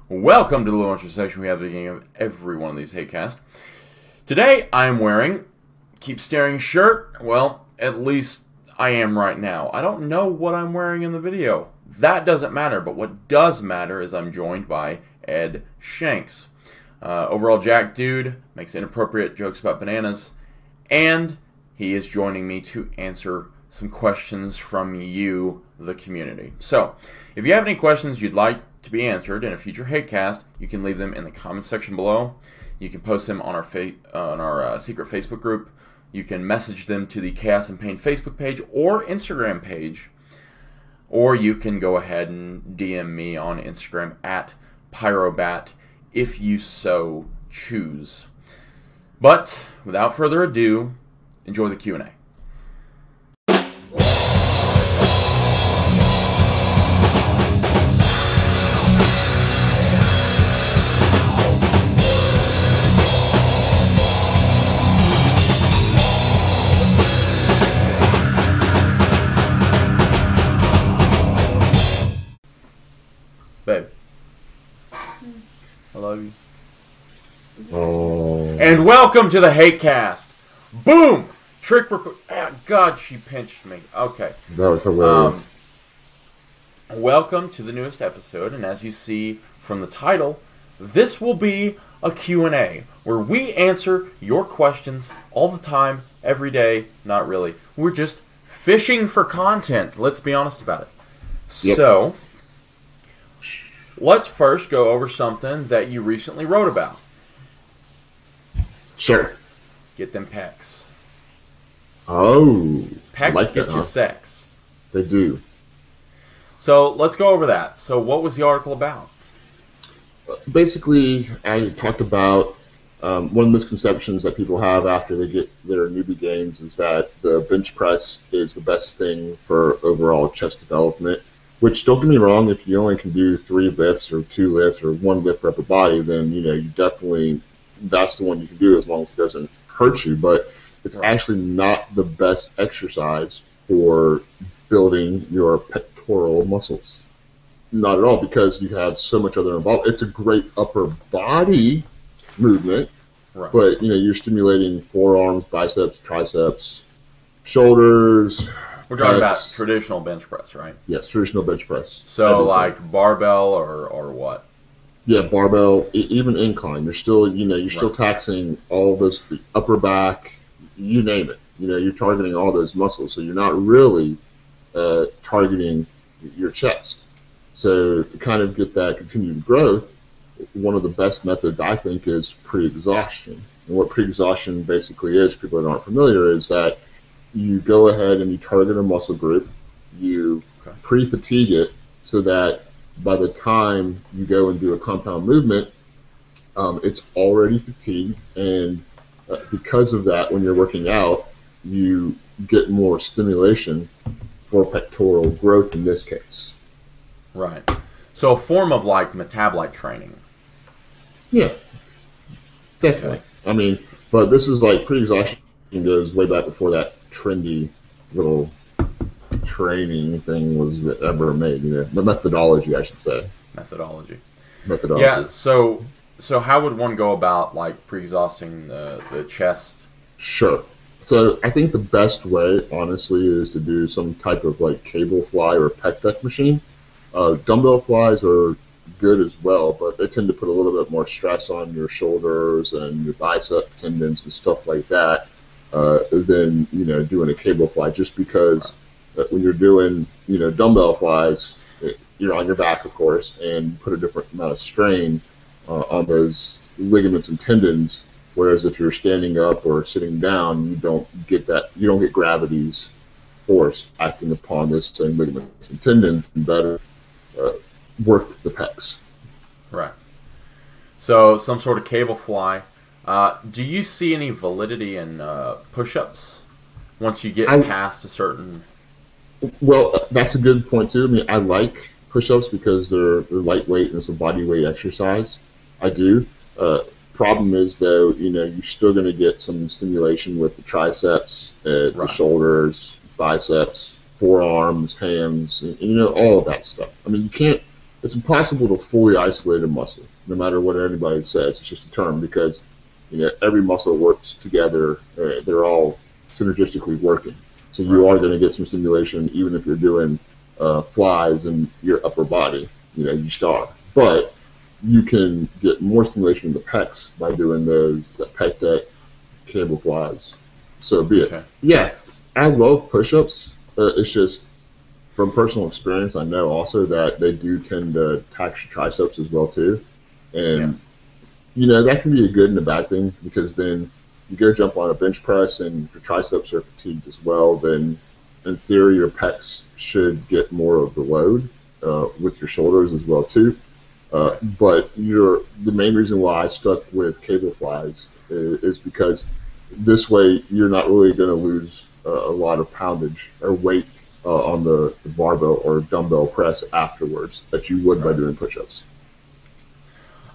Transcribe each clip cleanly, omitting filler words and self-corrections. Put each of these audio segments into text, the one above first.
Welcome to the low interest section we have at the beginning of every one of these Hatecast. Today I am wearing Keep Staring shirt. Well, at least I am right now. I don't know what I'm wearing in the video. That doesn't matter, but what does matter is I'm joined by Ed Shanks. Overall Jack dude, makes inappropriate jokes about bananas, and he is joining me to answer some questions from you, the community. So, if you have any questions you'd like to be answered in a future Hatecast, you can leave them in the comments section below. You can post them on our secret Facebook group. You can message them to the Chaos and Pain Facebook page or Instagram page. Or you can go ahead and DM me on Instagram at Pyrobat if you so choose. But without further ado, enjoy the Q&A. Babe, I love you. Oh. And welcome to the Hatecast. Boom! Trick record. Ah, God, she pinched me. Okay. That was hilarious. Welcome to the newest episode, and as you see from the title, this will be a Q&A, where we answer your questions all the time, every day. Not really. We're just fishing for content. Let's be honest about it. Yep. So, let's first go over something that you recently wrote about. Sure. Get them pecs. Oh. Pecs like get that, you huh? sex. They do. So let's go over that. So what was the article about? Basically, I talked about one of the misconceptions that people have after they get their newbie gains is that the bench press is the best thing for overall chest development. Which, don't get me wrong, if you only can do 3 lifts or 2 lifts or 1 lift per upper body, then you definitely, that's the one you can do as long as it doesn't hurt you. But it's actually not the best exercise for building your pectoral muscles. Not at all, because you have so much other involved. It's a great upper body movement, Right. but you're stimulating forearms, biceps, triceps, shoulders. We're talking pecs. about traditional bench press, right? Yes, traditional bench press. So Everything. like barbell or what? Yeah, barbell, even incline. You're still, you're still taxing all those, the upper back, you name it. You're targeting all those muscles, so you're not really targeting your chest. So to kind of get that continued growth, one of the best methods I think is pre-exhaustion. And what pre-exhaustion basically is, people that aren't familiar, is that you go ahead and you target a muscle group, you pre-fatigue it so that by the time you go and do a compound movement, it's already fatigued, and because of that, when you're working out, you get more stimulation for pectoral growth in this case. Right. So a form of like metabolite training. Yeah, definitely. Okay. I mean, but this is like pre-exhaustion goes way back before that trendy little training thing was ever made. The methodology, I should say. Methodology. Methodology. Yeah. So how would one go about like pre-exhausting the chest? Sure. So I think the best way, honestly, is to do some type of like cable fly or pec deck machine. Dumbbell flies are good as well, but they tend to put a little bit more stress on your shoulders and your bicep tendons and stuff like that than doing a cable fly. Just because when you're doing dumbbell flies, you're on your back, of course, and put a different amount of strain on those ligaments and tendons. Whereas if you're standing up or sitting down, you don't get that. You don't get gravity's force acting upon those same ligaments and tendons, and better work the pecs. Right. So some sort of cable fly. Do you see any validity in push-ups once you get past a certain? Well, that's a good point too. I mean, I like push-ups because they're lightweight and it's a body weight exercise. I do. Problem is though, you're still going to get some stimulation with the triceps, the shoulders, biceps, forearms, hands, all of that stuff. I mean, you can't it's impossible to fully isolate a muscle, no matter what anybody says. It's just a term because every muscle works together. They're all synergistically working. So you are going to get some stimulation even if you're doing flies in your upper body. You start. But you can get more stimulation in the pecs by doing the pec deck cable flies. So be it. Okay. Yeah, I love push-ups. It's just from personal experience, I know also that they do tend to tax your triceps as well too, and that can be a good and a bad thing because then you go jump on a bench press and if your triceps are fatigued as well, then in theory your pecs should get more of the load with your shoulders as well too. But the main reason why I stuck with cable flies is because this way you're not really going to lose a lot of poundage or weight on the barbell or dumbbell press afterwards that you would by doing push-ups.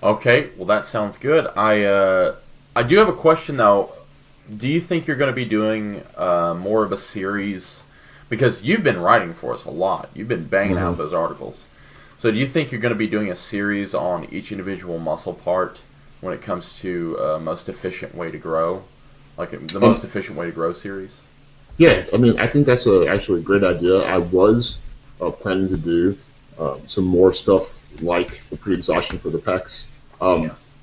Okay, well that sounds good. I do have a question though. Do you think you're going to be doing more of a series? Because you've been writing for us a lot. You've been banging out those articles. So do you think you're going to be doing a series on each individual muscle part when it comes to most efficient way to grow? Like the most efficient way to grow series? Yeah, I mean, I think that's actually a great idea. I was planning to do some more stuff like the pre-exhaustion for the pecs.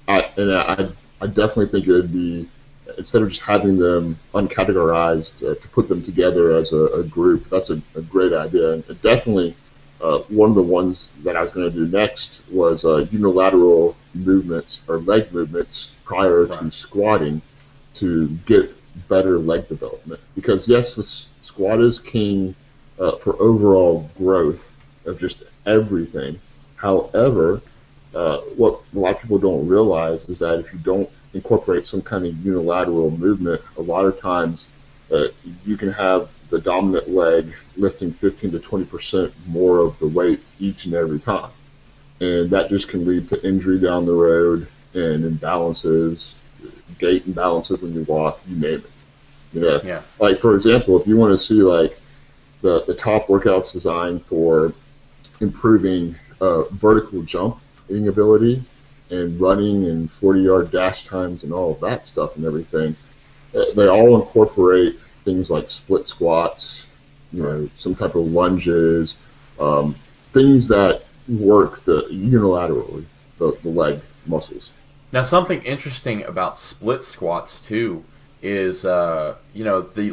I definitely think it would be, instead of just having them uncategorized, to put them together as a group. That's a great idea. And definitely one of the ones that I was going to do next was unilateral movements or leg movements prior to squatting to get better leg development. Because yes, the squat is king for overall growth of just everything. However, what a lot of people don't realize is that if you don't incorporate some kind of unilateral movement, a lot of times you can have the dominant leg lifting 15 to 20% more of the weight each and every time. And that just can lead to injury down the road and imbalances, gait imbalances when you walk, you name it. Like, for example, if you want to see like the top workouts designed for improving vertical jumping ability and running and 40-yard dash times and all of that stuff and everything, they all incorporate things like split squats, some type of lunges, things that work unilaterally, the leg muscles. Now, something interesting about split squats too is, the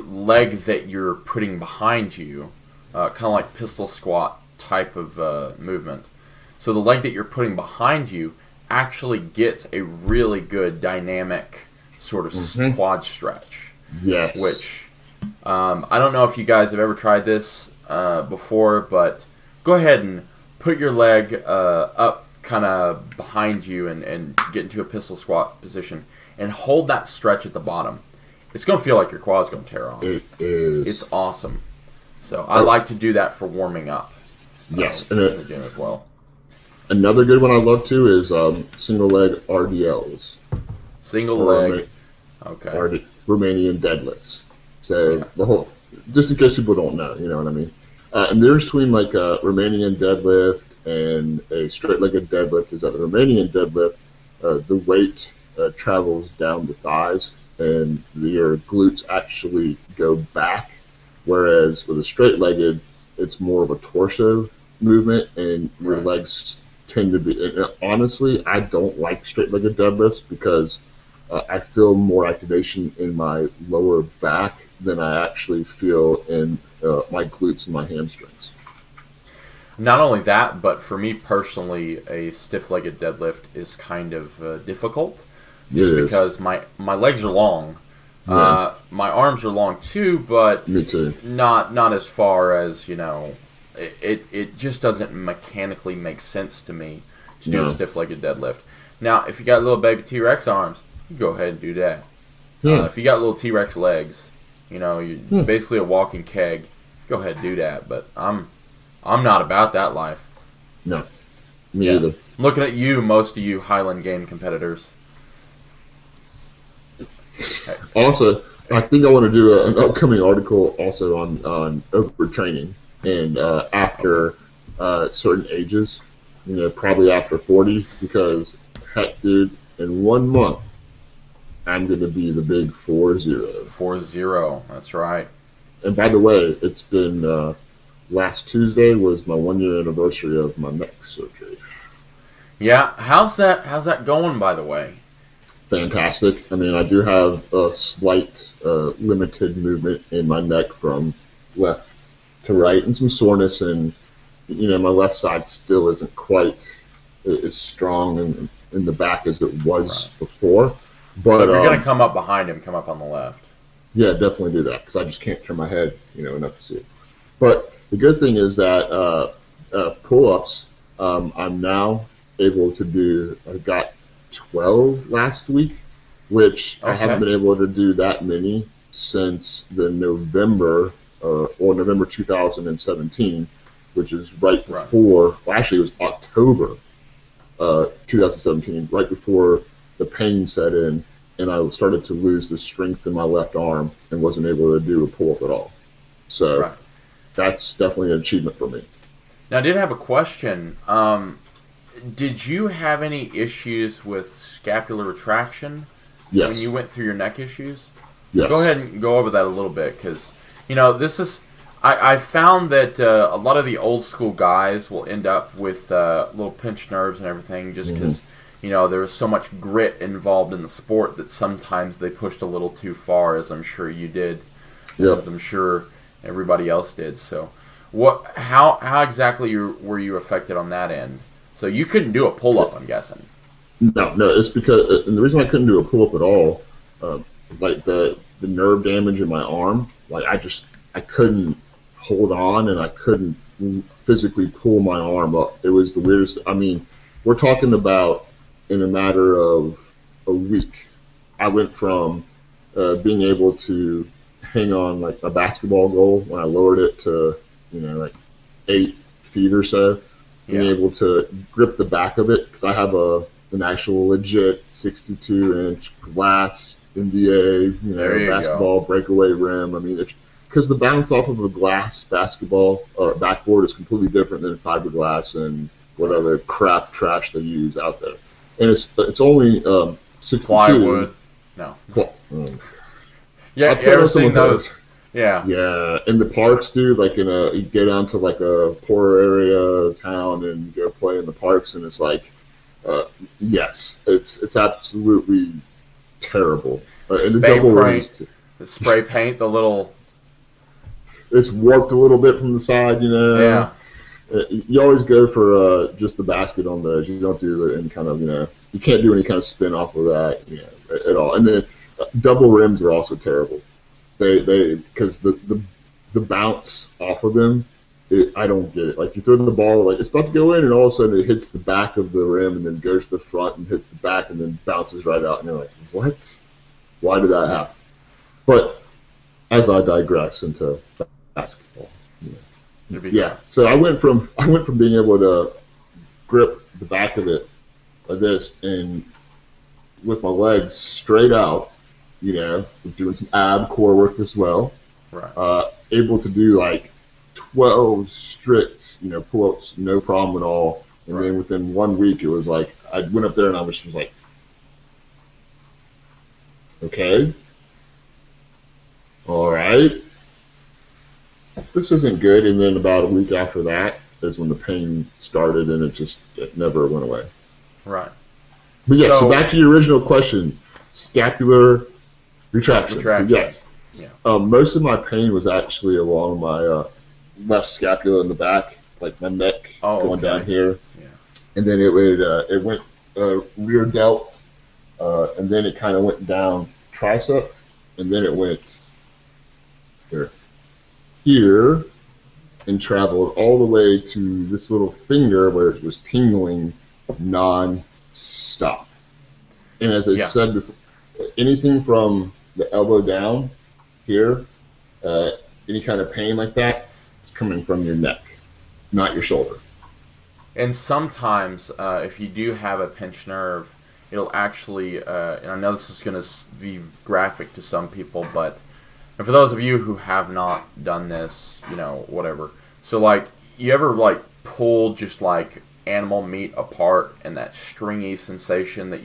leg that you're putting behind you, kind of like pistol squat type of movement. So the leg that you're putting behind you actually gets a really good dynamic sort of quad stretch. Yes. Which, I don't know if you guys have ever tried this before, but go ahead and put your leg up kind of behind you and get into a pistol squat position and hold that stretch at the bottom. It's going to feel like your quad's going to tear off. It is. It's awesome. So I like to do that for warming up. Yes. In the gym as well. Another good one I love too is single leg RDLs. Single leg. Okay. Romanian deadlifts. So the whole, just in case people don't know, you know what I mean? And the difference between like a Romanian deadlift and a straight-legged deadlift is that the Romanian deadlift, the weight travels down the thighs and your glutes actually go back, whereas with a straight-legged, it's more of a torso movement and your legs tend to be, and honestly, I don't like straight-legged deadlifts because I feel more activation in my lower back than I actually feel in my glutes and my hamstrings. Not only that, but for me personally, a stiff-legged deadlift is kind of difficult, just because my legs are long. Yeah. My arms are long too, but me too. Not as far as, it just doesn't mechanically make sense to me to do a stiff-legged deadlift. Now, if you got little baby T-Rex arms, you go ahead and do that. If you got little T-Rex legs, you're basically a walking keg, go ahead and do that. But I'm not about that life. No, me either. Looking at you, most of you Highland Game competitors. Also, I think I want to do an upcoming article also on overtraining and after certain ages. probably after 40, because heck, dude, in 1 month I'm going to be the big 4-0. 4-0. That's right. And by the way, it's been last Tuesday was my 1 year anniversary of my neck surgery. Yeah, how's that going, by the way? Fantastic. I mean, I do have a slight limited movement in my neck from left to right, and some soreness, and my left side still isn't quite as strong in the back as it was before. But so if you're gonna come up behind him, come up on the left. Yeah, definitely do that, because I just can't turn my head, enough to see it. But the good thing is that pull-ups, I'm now able to do. I got 12 last week, which I haven't been able to do that many since the November 2017, which is right before. Well, actually, it was October 2017, right before the pain set in, and I started to lose the strength in my left arm and wasn't able to do a pull-up at all. So that's definitely an achievement for me. Now, I did have a question. Did you have any issues with scapular retraction when you went through your neck issues? Yes. Go ahead and go over that a little bit, because this is. I found that a lot of the old school guys will end up with little pinched nerves and everything, just because there was so much grit involved in the sport that sometimes they pushed a little too far, as I'm sure you did, as I'm sure everybody else did. So, how exactly were you affected on that end? So you couldn't do a pull-up, I'm guessing. No, it's because, and the reason I couldn't do a pull-up at all, like the nerve damage in my arm, like I couldn't hold on, and I couldn't physically pull my arm up. It was the weirdest. I mean, we're talking about in a matter of a week, I went from being able to hang on like a basketball goal when I lowered it to like 8 feet or so, being able to grip the back of it, because I have an actual legit 62-inch glass NBA basketball breakaway rim. I mean, because the bounce off of a glass basketball or backboard is completely different than fiberglass and whatever crap trash they use out there. And it's only 62. Plywood. No. Yeah, you ever seen those? Yeah. Yeah, in the parks, dude, like you go down to like a poorer area of town and go play in the parks, and it's like, yes, it's absolutely terrible. And the double rings, the spray paint, the little. It's warped a little bit from the side, Yeah. You always go for just the basket on those. You don't do any kind of, you can't do any kind of spin off of that, at all. And then double rims are also terrible. They because the bounce off of them, I don't get it. Like you throw the ball, like it's about to go in, and all of a sudden it hits the back of the rim and then goes to the front and hits the back and then bounces right out, and you're like, what? Why did that happen? But as I digress into basketball, so I went from being able to grip the back of it like this and with my legs straight out, doing some ab core work as well. Right. Able to do like 12 strict, pull-ups, no problem at all. And then within 1 week, it was like I went up there and I was like, okay, all right, this isn't good. And then about a week after that is when the pain started, and it never went away. Right. But yeah, so back to your original question, scapular retraction. So yes. Yeah. Most of my pain was actually along my left scapula in the back, like my neck going down here. Yeah. And then it went rear delt, and then it kind of went down tricep, and then it went here and traveled all the way to this little finger where it was tingling non-stop. And as I said before, anything from the elbow down here, any kind of pain like that, is coming from your neck, not your shoulder. And sometimes, if you do have a pinched nerve, it'll actually, and I know this is going to be graphic to some people, but and for those of you who have not done this, whatever. So, like, you ever, like, pull just, like, animal meat apart and that stringy sensation that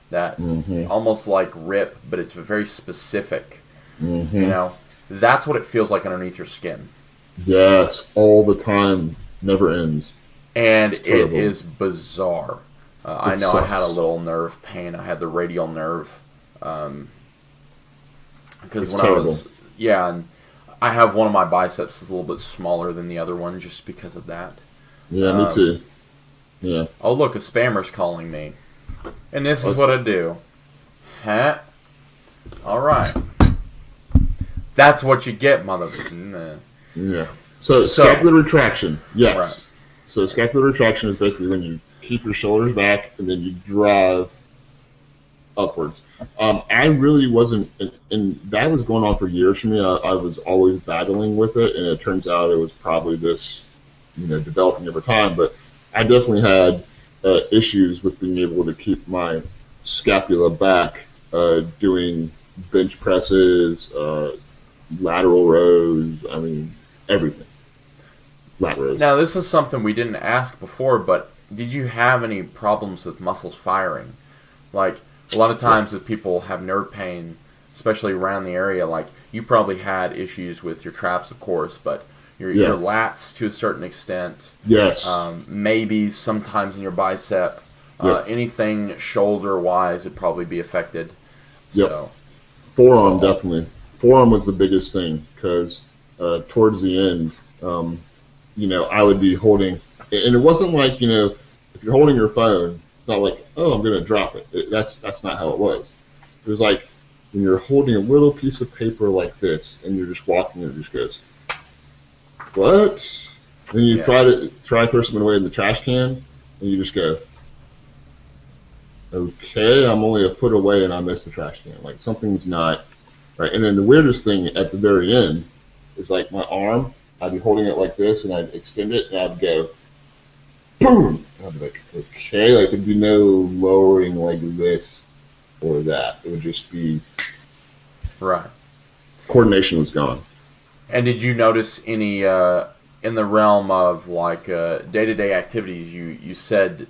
that almost like rip, but it's very specific. You know, that's what it feels like underneath your skin. Yes, all the time, never ends. And it is bizarre. I know sucks. I had a little nerve pain. I had the radial nerve. Because when terrible. and I have one of my biceps is a little bit smaller than the other one just because of that. Yeah, me too. Yeah. Oh, look, a spammer's calling me. And this is what I do. Huh? All right. That's what you get, mother. Nah. Yeah. So scapular retraction. Yes. Right. So scapular retraction is basically when you keep your shoulders back and then you drive upwards. I really wasn't, and that was going on for years for me. I was always battling with it, and it turns out it was probably this, developing over time. But I definitely had issues with being able to keep my scapula back, doing bench presses, lateral rows. I mean, everything. Lateral rows. Now, this is something we didn't ask before, but did you have any problems with muscles firing? Like, a lot of times if people have nerve pain, especially around the area, like, you probably had issues with your traps, of course, but your lats to a certain extent. Yes. Maybe sometimes in your bicep. Anything shoulder-wise would probably be affected. Yep. So, Forearm, definitely. Forearm was the biggest thing because towards the end, I would be holding, and it wasn't like, if you're holding your phone, it's not like, oh, I'm going to drop it. That's not how it was. It was like when you're holding a little piece of paper like this and you're just walking and it just goes, what? And you try to throw something away in the trash can and you just go, okay, I'm only a foot away and I missed the trash can. Like something's not right. And then the weirdest thing at the very end is like my arm, I'd be holding it like this and I'd extend it and I'd go, boom! And I'd be like, okay, like there'd be no lowering like this or that. It would just be right. Coordination was gone. And did you notice any in the realm of like day-to-day activities? You said,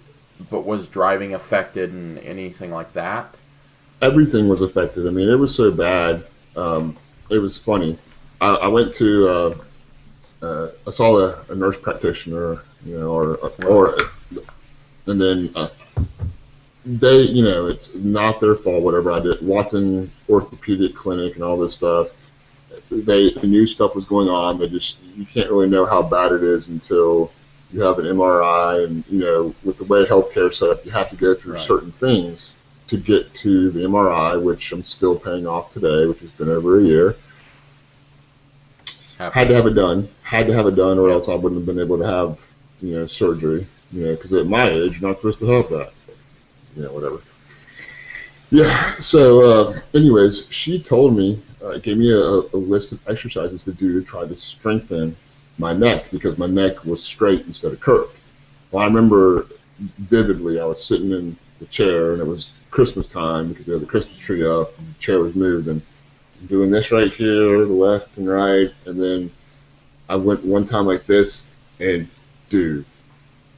but was driving affected and anything like that? Everything was affected. I mean, it was so bad. It was funny. I went to I saw a nurse practitioner, and then they, it's not their fault. Whatever I did, walked in orthopedic clinic and all this stuff. They knew stuff was going on. You can't really know how bad it is until you have an MRI, and with the way healthcare is set up, you have to go through certain things to get to the MRI, which I'm still paying off today, which has been over a year. Had to have it done, or else I wouldn't have been able to have, surgery, because at my age, you're not supposed to have that. Whatever. Yeah, so anyways, she told me, gave me a list of exercises to do to try to strengthen my neck, because my neck was straight instead of curved. Well, I remember vividly, I was sitting in the chair, and it was Christmas time, because we had the Christmas tree up, and the chair was moved, and doing this right here, the left and right, and then I went one time like this, and dude,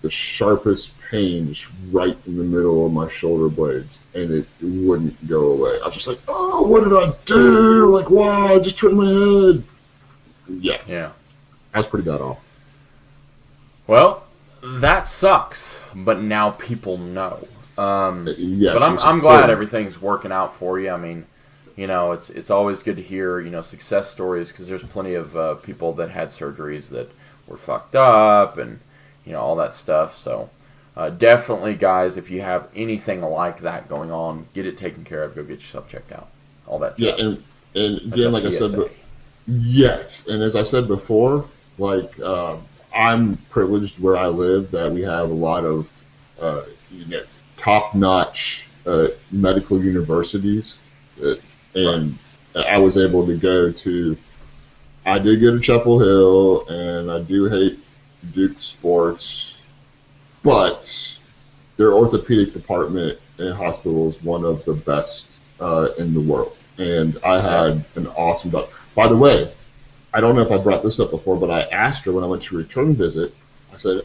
the sharpest pain just right in the middle of my shoulder blades, and it wouldn't go away. I was just like, oh, what did I do? Like, wow, I just turned my head. Yeah. I was pretty bad off. Well, that sucks, but now people know. Yes, but I'm glad everything's working out for you. I mean, it's always good to hear, success stories, because there's plenty of people that had surgeries that were fucked up and, all that stuff. So definitely, guys, if you have anything like that going on, get it taken care of. Go get yourself checked out. All that jazz. Yeah, and again, like I said, yes, and as I said before, like I'm privileged where I live that we have a lot of top-notch medical universities. And I was able to go to, I did go to Chapel Hill, and I do hate Duke sports, but their orthopedic department and hospital is one of the best in the world. And I had an awesome doctor. By the way, I don't know if I brought this up before, but I asked her when I went to return visit, I said,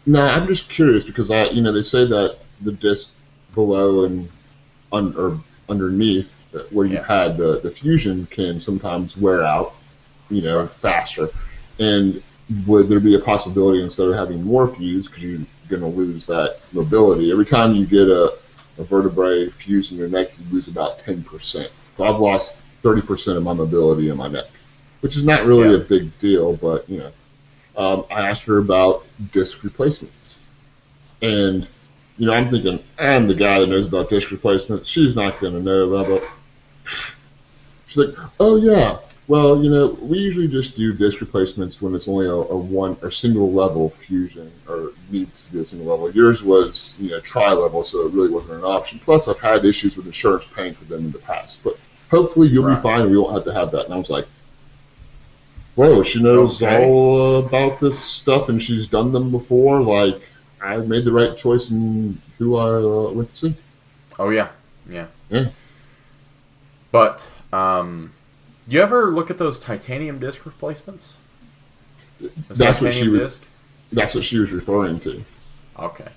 No, I'm just curious because they say that the disc below and or underneath where you've Yeah. had the fusion can sometimes wear out, Right. faster. And would there be a possibility instead of having more fuse, because you're going to lose that mobility every time you get a vertebrae fuse in your neck, you lose about 10%. So I've lost 30% of my mobility in my neck, which is not really Yeah. a big deal, but I asked her about disc replacements. And, I'm thinking, I'm the guy that knows about disc replacements. She's not going to know about. She's like, oh, yeah. Well, we usually just do disc replacements when it's only a one or single level fusion or needs to be a single level. Yours was, tri-level, so it really wasn't an option. Plus, I've had issues with insurance paying for them in the past. But hopefully you'll be Right. fine and we won't have to have that. And I was like, whoa, she knows Okay. all about this stuff and she's done them before. Like, I made the right choice in who I went to see. Oh yeah. Yeah. Yeah. But you ever look at those titanium disc replacements? Those That's what titanium disc? that's what she was referring to. Okay.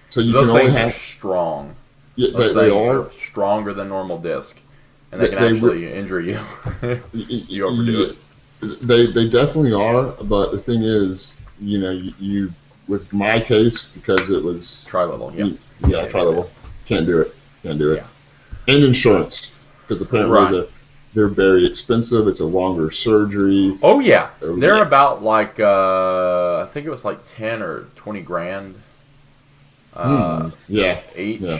So you Those can only things are have. strong. Yeah, Those they things are. are stronger than normal disc, and they can They actually injure you. You overdo it. They definitely are, but the thing is, you with my case because it was Tri-level, yeah. yeah, tri-level, can't do it, Yeah. and insurance because apparently Right. they're very expensive. It's a longer surgery. Oh yeah, Oh, they're yeah. about like I think it was like 10 or 20 grand Yeah, each. yeah,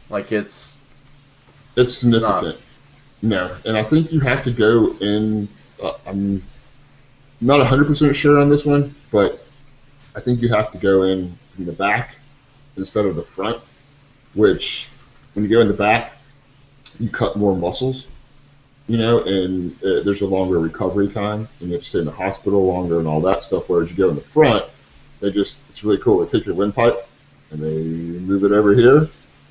Like it's it's not significant. No, and I think you have to go in. I'm not 100% sure on this one, but I think you have to go in from the back instead of the front, which when you go in the back, you cut more muscles, and there's a longer recovery time, and you have to stay in the hospital longer and all that stuff. Whereas you go in the front, it's really cool. They take your windpipe and they move it over here,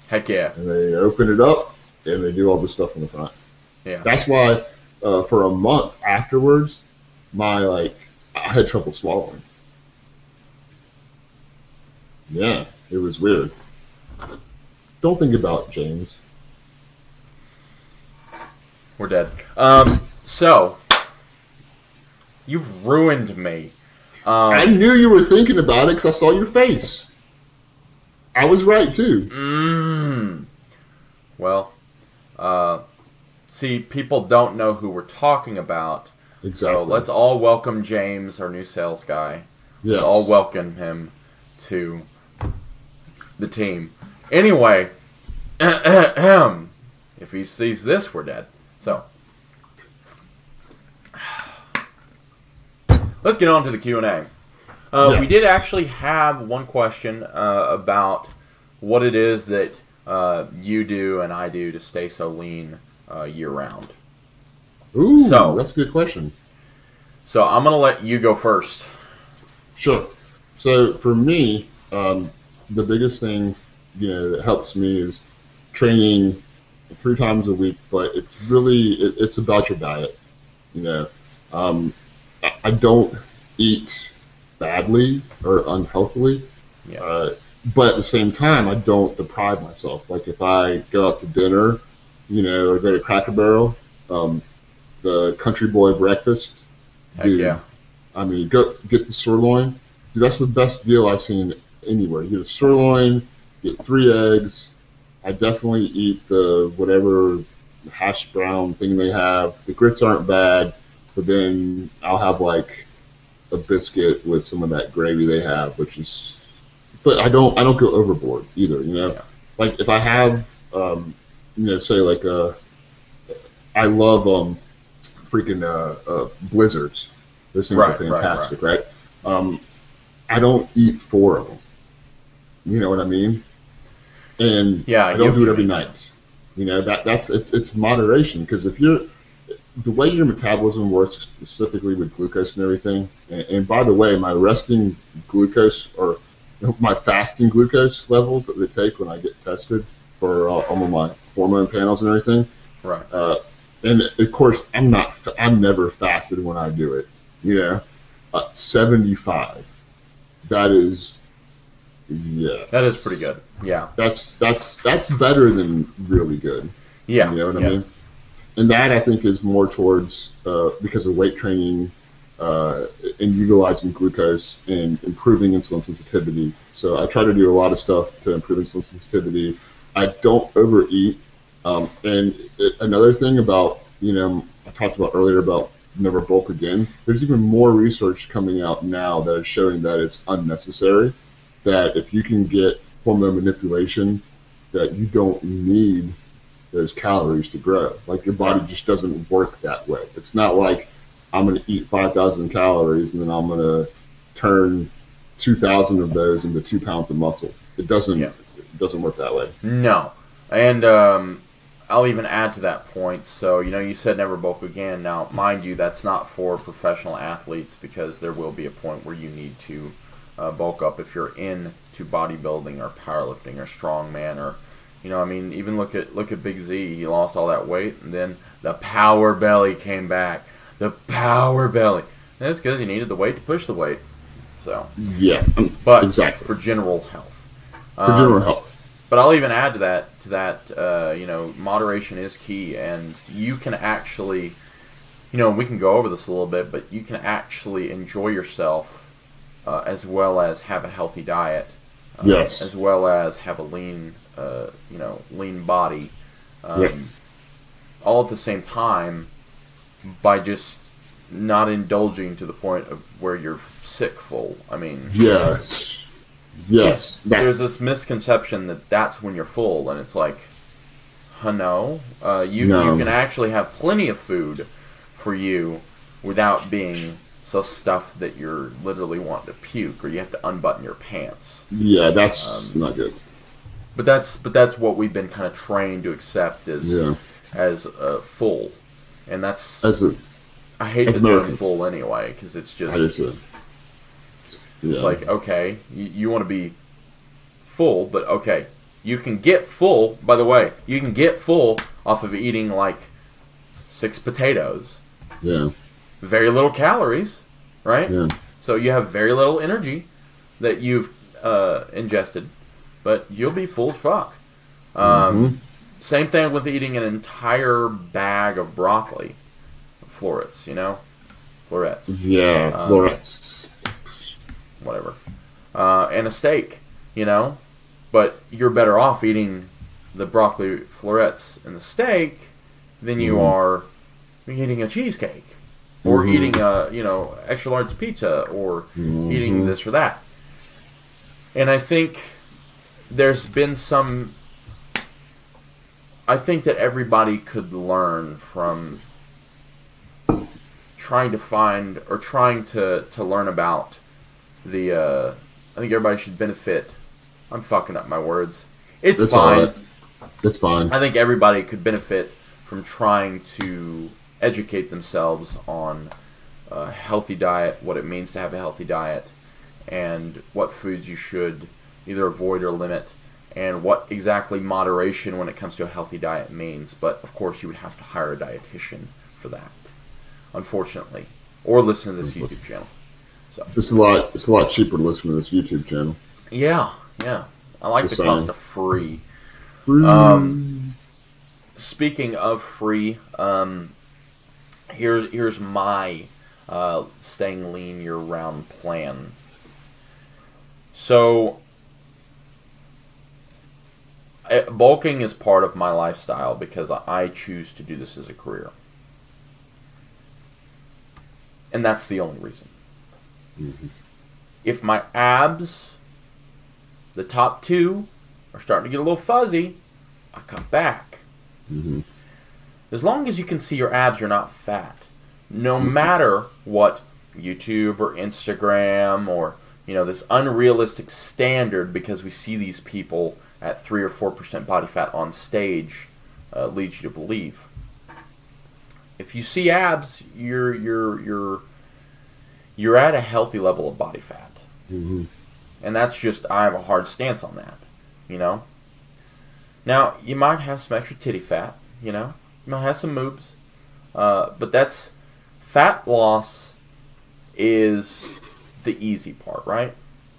heck yeah. and they open it up, and they do all this stuff in the front. Yeah. That's why for a month afterwards, I had trouble swallowing. Yeah, it was weird. Don't think about it, James. We're dead. So you've ruined me. I knew you were thinking about it because I saw your face. I was right too. Well, see, people don't know who we're talking about. Exactly. So let's all welcome James, our new sales guy. Yes. Let's all welcome him to the team. Anyway, if he sees this, we're dead. So, let's get on to the Q&A. Yeah. We did actually have one question about what it is that you do and I do to stay so lean year-round. Ooh, So- that's a good question. So, I'm going to let you go first. Sure. So for me, the biggest thing that helps me is training 3 times a week. But it's really it's about your diet. I don't eat badly or unhealthily, Yeah. but at the same time, I don't deprive myself. Like if I go out to dinner, or go to Cracker Barrel, the Country Boy breakfast. Heck Dude, yeah. I mean, go get the sirloin. Dude, that's the best deal I've seen anywhere. You get a sirloin, get 3 eggs. I definitely eat the whatever hash brown thing they have. The grits aren't bad, but then I'll have like a biscuit with some of that gravy they have, which is. But I don't go overboard either. Yeah. Like if I have, say like I love freaking blizzards. Those things are Right, fantastic, right? I don't eat 4 of them. You know what I mean? And Yeah, I get don't what do it you every mean. night. It's moderation because if you're the way your metabolism works specifically with glucose and everything. And by the way, my resting glucose or my fasting glucose levels that they take when I get tested for all of my hormone panels and everything. Right. And of course, I'm never fasted when I do it. 75. That is Yeah. That is pretty good. Yeah. That's better than really good. Yeah. You know what I Yeah. mean? And that I think is more towards because of weight training uh, and utilizing glucose and improving insulin sensitivity. So I try to do a lot of stuff to improve insulin sensitivity. I don't overeat. Another thing about, I talked about earlier about never bulk again. There's even more research coming out now that is showing that it's unnecessary. That if you can get hormone manipulation, that you don't need those calories to grow. Like your body Right. just doesn't work that way. It's not like I'm going to eat 5,000 calories and then I'm going to turn 2,000 of those into 2 pounds of muscle. It doesn't. Yeah. It doesn't work that way. No. And I'll even add to that point. So, you said never bulk again. Now, mind you, that's not for professional athletes because there will be a point where you need to bulk up if you're into bodybuilding or powerlifting or strongman or, even look at Big Z. He lost all that weight, and then the power belly came back. The power belly. And that's because he needed the weight to push the weight. So, Yeah, but exactly. for general health. For general health. But I'll even add to that, moderation is key, and you can actually, we can go over this a little bit, but you can actually enjoy yourself as well as have a healthy diet, Yes. as well as have a lean body, Yeah. all at the same time by just not indulging to the point of where you're sick full. I mean, Yes. Yes. there's this misconception that that's when you're full, and it's like, no. You can actually have plenty of food for you without being so stuffed that you're literally wanting to puke or you have to unbutton your pants. Yeah, that's not good. But that's what we've been kind of trained to accept as full, and that's I hate the term full anyway because it's just it's like, okay, you want to be full, but okay, you can get full. By the way, you can get full off of eating like 6 potatoes. Yeah. Very little calories, right? Yeah. So you have very little energy that you've ingested, but you'll be full as fuck. Same thing with eating an entire bag of broccoli, florets, florets. Yeah, florets. Whatever. And a steak, but you're better off eating the broccoli florets and the steak than you are eating a cheesecake or eating a extra large pizza or eating this or that. And I think there's been some. I think that everybody could learn from trying to learn about I think everybody should benefit. I'm fucking up my words. It's fine. Right. It's fine. I think everybody could benefit from trying to educate themselves on a healthy diet, what it means to have a healthy diet, and what foods you should either avoid or limit, and what exactly moderation when it comes to a healthy diet means. But of course, you would have to hire a dietitian for that, unfortunately, or listen to this YouTube channel. So it's a lot cheaper to listen to this YouTube channel. Yeah. I like the cost of free. Speaking of free, here's my staying lean year-round plan. So, bulking is part of my lifestyle because I choose to do this as a career. And that's the only reason. If my abs, the top 2, are starting to get a little fuzzy, I cut back. As long as you can see your abs, you're not fat. No matter what YouTube or Instagram or this unrealistic standard, because we see these people at 3 or 4% body fat on stage, leads you to believe. If you see abs, you're at a healthy level of body fat. And that's just, I have a hard stance on that, Now, you might have some extra titty fat, you might have some moobs, but that's, fat loss is the easy part, right?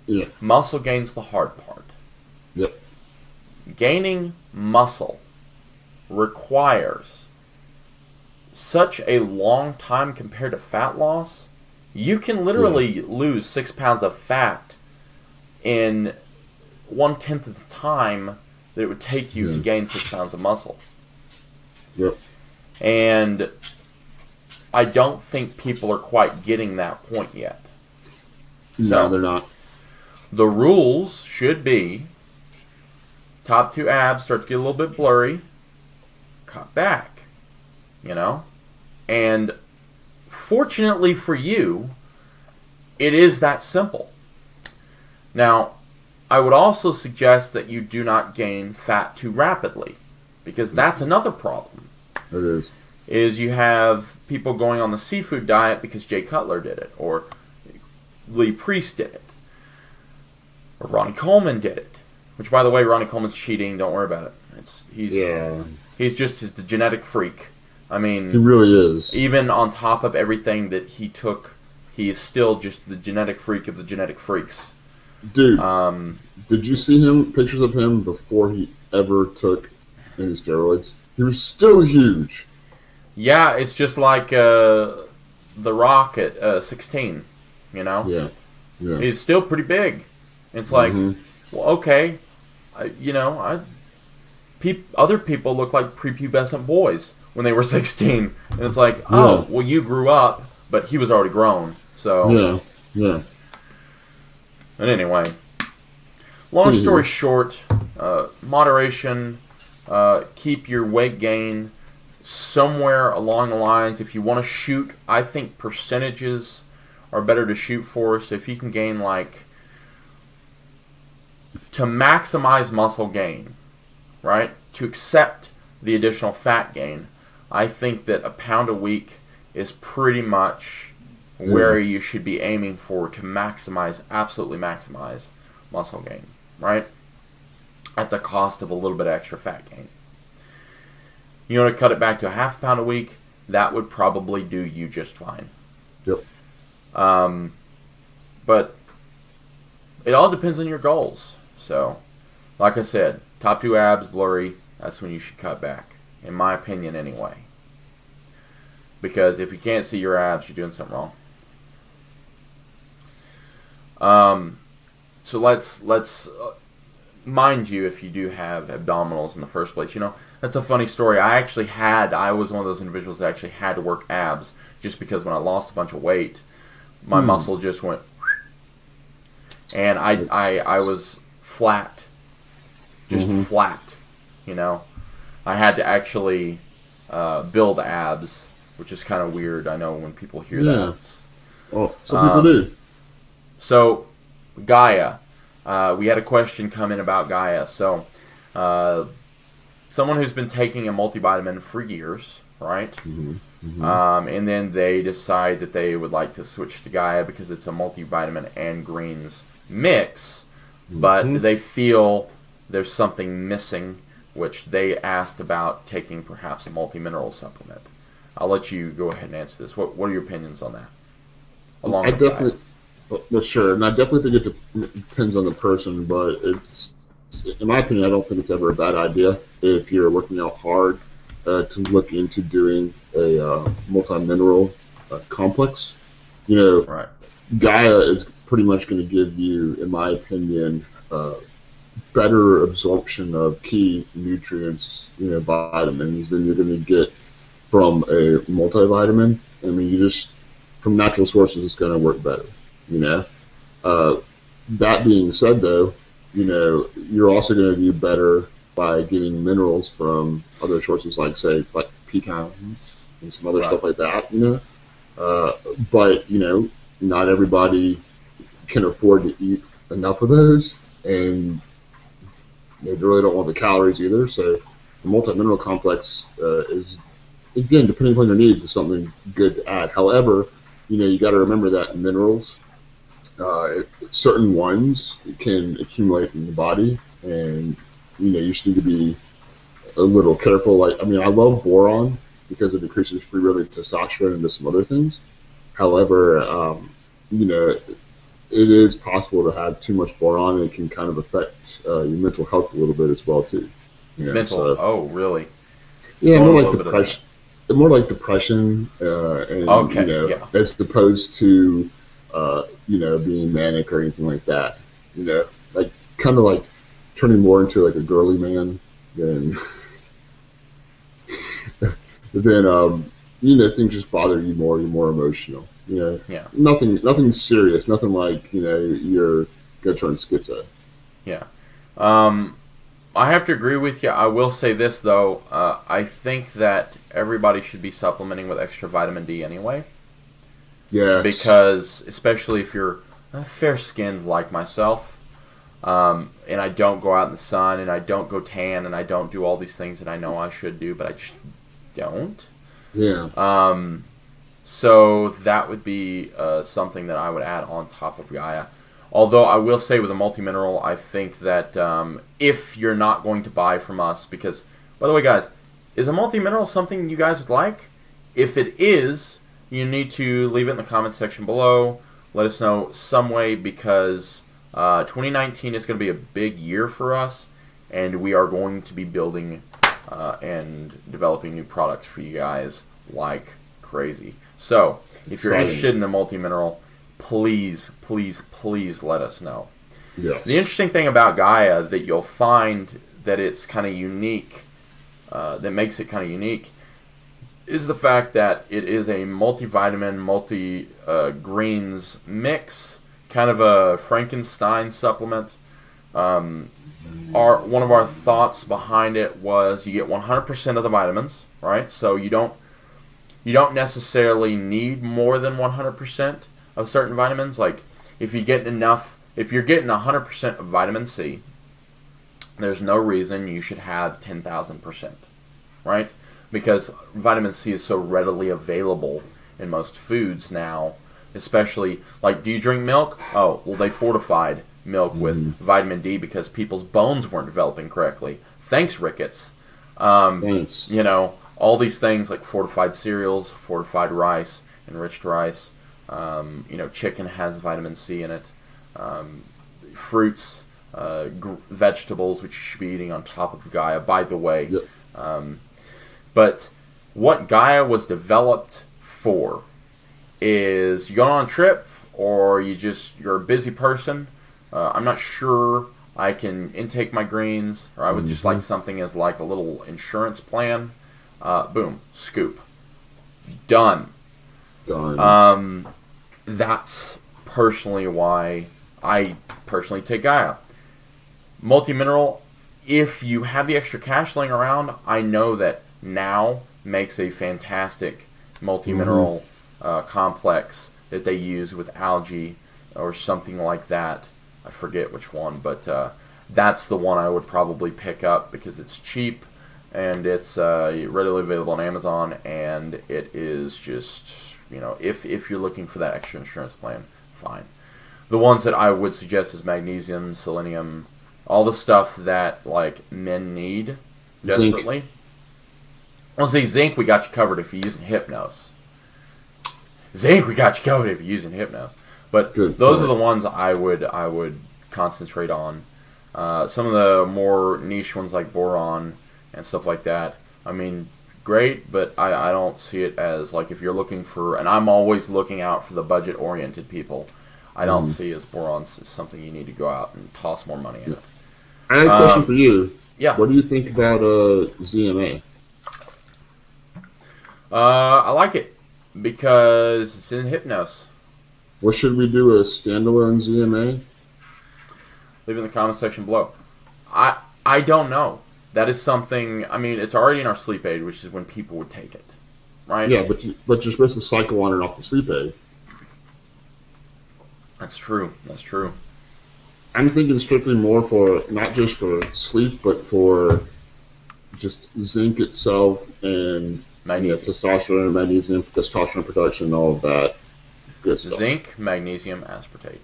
Yeah. Muscle gain's the hard part. Yep. Gaining muscle requires such a long time compared to fat loss. You can literally lose 6 pounds of fat in 1/10 of the time that it would take you to gain 6 pounds of muscle. Yep. And I don't think people are quite getting that point yet. No, they're not. The rules should be top 2 abs start to get a little bit blurry, cut back, you know? And fortunately for you, it is that simple. Now, I would also suggest that you do not gain fat too rapidly, because that's another problem. It is you have people going on the seafood diet because Jay Cutler did it, or Lee Priest did it, or Ronnie Coleman did it. Which, by the way, Ronnie Coleman's cheating. Don't worry about it. He's just the genetic freak. I mean, he really is. Even on top of everything that he took, he is still just the genetic freak of the genetic freaks. Dude, did you see pictures of him before he ever took any steroids? He was still huge. Yeah, it's just like The Rock at 16, you know? Yeah. He's still pretty big. It's like, well, okay, other people look like prepubescent boys when they were 16. And it's like, well, you grew up, but he was already grown. So Yeah. But anyway, long story short, moderation, keep your weight gain somewhere along the lines. If you want to shoot, I think percentages are better to shoot for. So if you can gain to maximize muscle gain, right? To accept the additional fat gain, I think that a pound a week is pretty much where you should be aiming for to absolutely maximize muscle gain, right? At the cost of a little bit of extra fat gain. You want to cut it back to a half pound a week, that would probably do you just fine. Yep. But it all depends on your goals. So, like I said, top 2 abs, blurry, that's when you should cut back. In my opinion, anyway. Because if you can't see your abs, you're doing something wrong. So let's mind you, if you do have abdominals in the first place, that's a funny story. I was one of those individuals that actually had to work abs just because when I lost a bunch of weight, my muscle just went, and I was flat, just flat, I had to actually build abs, which is kind of weird. I know when people hear that. Well, some people do. So, Gaia. We had a question come in about Gaia. So, someone who's been taking a multivitamin for years, right? And then they decide that they would like to switch to Gaia because it's a multivitamin and greens mix, but they feel there's something missing, which they asked about taking perhaps a multi-mineral supplement. I'll let you go ahead and answer this. What are your opinions on that? Well, sure, and I definitely think it depends on the person, but in my opinion, I don't think it's ever a bad idea if you're working out hard to look into doing a multi-mineral complex. Right. Gaia is pretty much going to give you, in my opinion, better absorption of key nutrients, vitamins than you're going to get from a multivitamin. I mean, from natural sources, it's going to work better. That being said, though, you're also going to do better by getting minerals from other sources, like pecans and some other stuff like that. But not everybody can afford to eat enough of those, and they really don't want the calories either. So the multi-mineral complex is, again, depending upon your needs, is something good to add. However, you got to remember that minerals, certain ones can accumulate in the body, and you just need to be a little careful. I love boron because it decreases free rate testosterone and some other things. However, it is possible to have too much boron, and it can kind of affect your mental health a little bit as well too. Mental? So Oh, really? yeah, Going more a like little bit of that. depression, more like depression, and Okay, yeah. as opposed to being manic or anything like that. Like kind of like turning more into like a girly man than then things just bother you more. You're more emotional. Yeah. Nothing serious. Nothing like you're gonna turn schizo. Yeah. Um, I have to agree with you. I will say this though. I think that everybody should be supplementing with extra vitamin D anyway, Yes. because especially if you're fair skinned like myself, and I don't go out in the sun, and I don't go tan, and I don't do all these things that I know I should do, but I just don't. Yeah. Um, so that would be something that I would add on top of Gaia. Although I will say with a multi-mineral, I think that if you're not going to buy from us, because, by the way, guys, is a multi-mineral something you guys would like? If it is, you need to leave it in the comments section below. Let us know some way, because 2019 is going to be a big year for us, and we are going to be building and developing new products for you guys like crazy. So, if you're Exciting. interested in the multi-mineral, please, please, please let us know. Yes. The interesting thing about Gaia that you'll find that it's kind of unique, that makes it kind of unique, is the fact that it is a multivitamin, multi-greens mix, kind of a Frankenstein supplement. One of our thoughts behind it was you get 100% of the vitamins, right? So you don't necessarily need more than 100% of certain vitamins. Like if you're getting 100% of vitamin C, there's no reason you should have 10,000%, right? Because vitamin C is so readily available in most foods now, especially like, do you drink milk? Oh, well, they fortified milk with vitamin D because people's bones weren't developing correctly. Thanks, Ricketts. Thanks. All these things like fortified cereals, fortified rice, enriched rice. Chicken has vitamin C in it. Fruits, vegetables, which you should be eating on top of Gaia, by the way. Yep. But what Gaia was developed for is you go on a trip, or you're a busy person. I'm not sure I can intake my greens, or I would just like something as like a little insurance plan. Boom, scoop, done. That's personally why I personally take Gaia. Multi-mineral, if you have the extra cash laying around, I know that now makes a fantastic multi-mineral complex that they use with algae or something like that. I forget which one, but that's the one I would probably pick up because it's cheap and it's readily available on Amazon, and it is just, if you're looking for that extra insurance plan, fine. The ones that I would suggest is magnesium, selenium, all the stuff that like men need desperately. Well, see, zinc we got you covered if you're using Hypnos. Zinc we got you covered if you're using Hypnos. But those are the ones I would concentrate on. Some of the more niche ones like boron and stuff like that, I mean, great, but I don't see it as like if you're looking for, and I'm always looking out for the budget-oriented people. I don't see as boron as something you need to go out and toss more money in. I have a question for you. Yeah. What do you think about ZMA? I like it because it's in Hypnos. What should we do, a standalone ZMA? Leave it in the comment section below. I don't know. That is something, I mean, it's already in our sleep aid, which is when people would take it, right? Yeah, but you're supposed to cycle on and off the sleep aid. That's true. I'm thinking strictly more for, not just for sleep, but for just zinc itself and testosterone, magnesium, testosterone production, all of that good stuff. Zinc, magnesium, aspartate.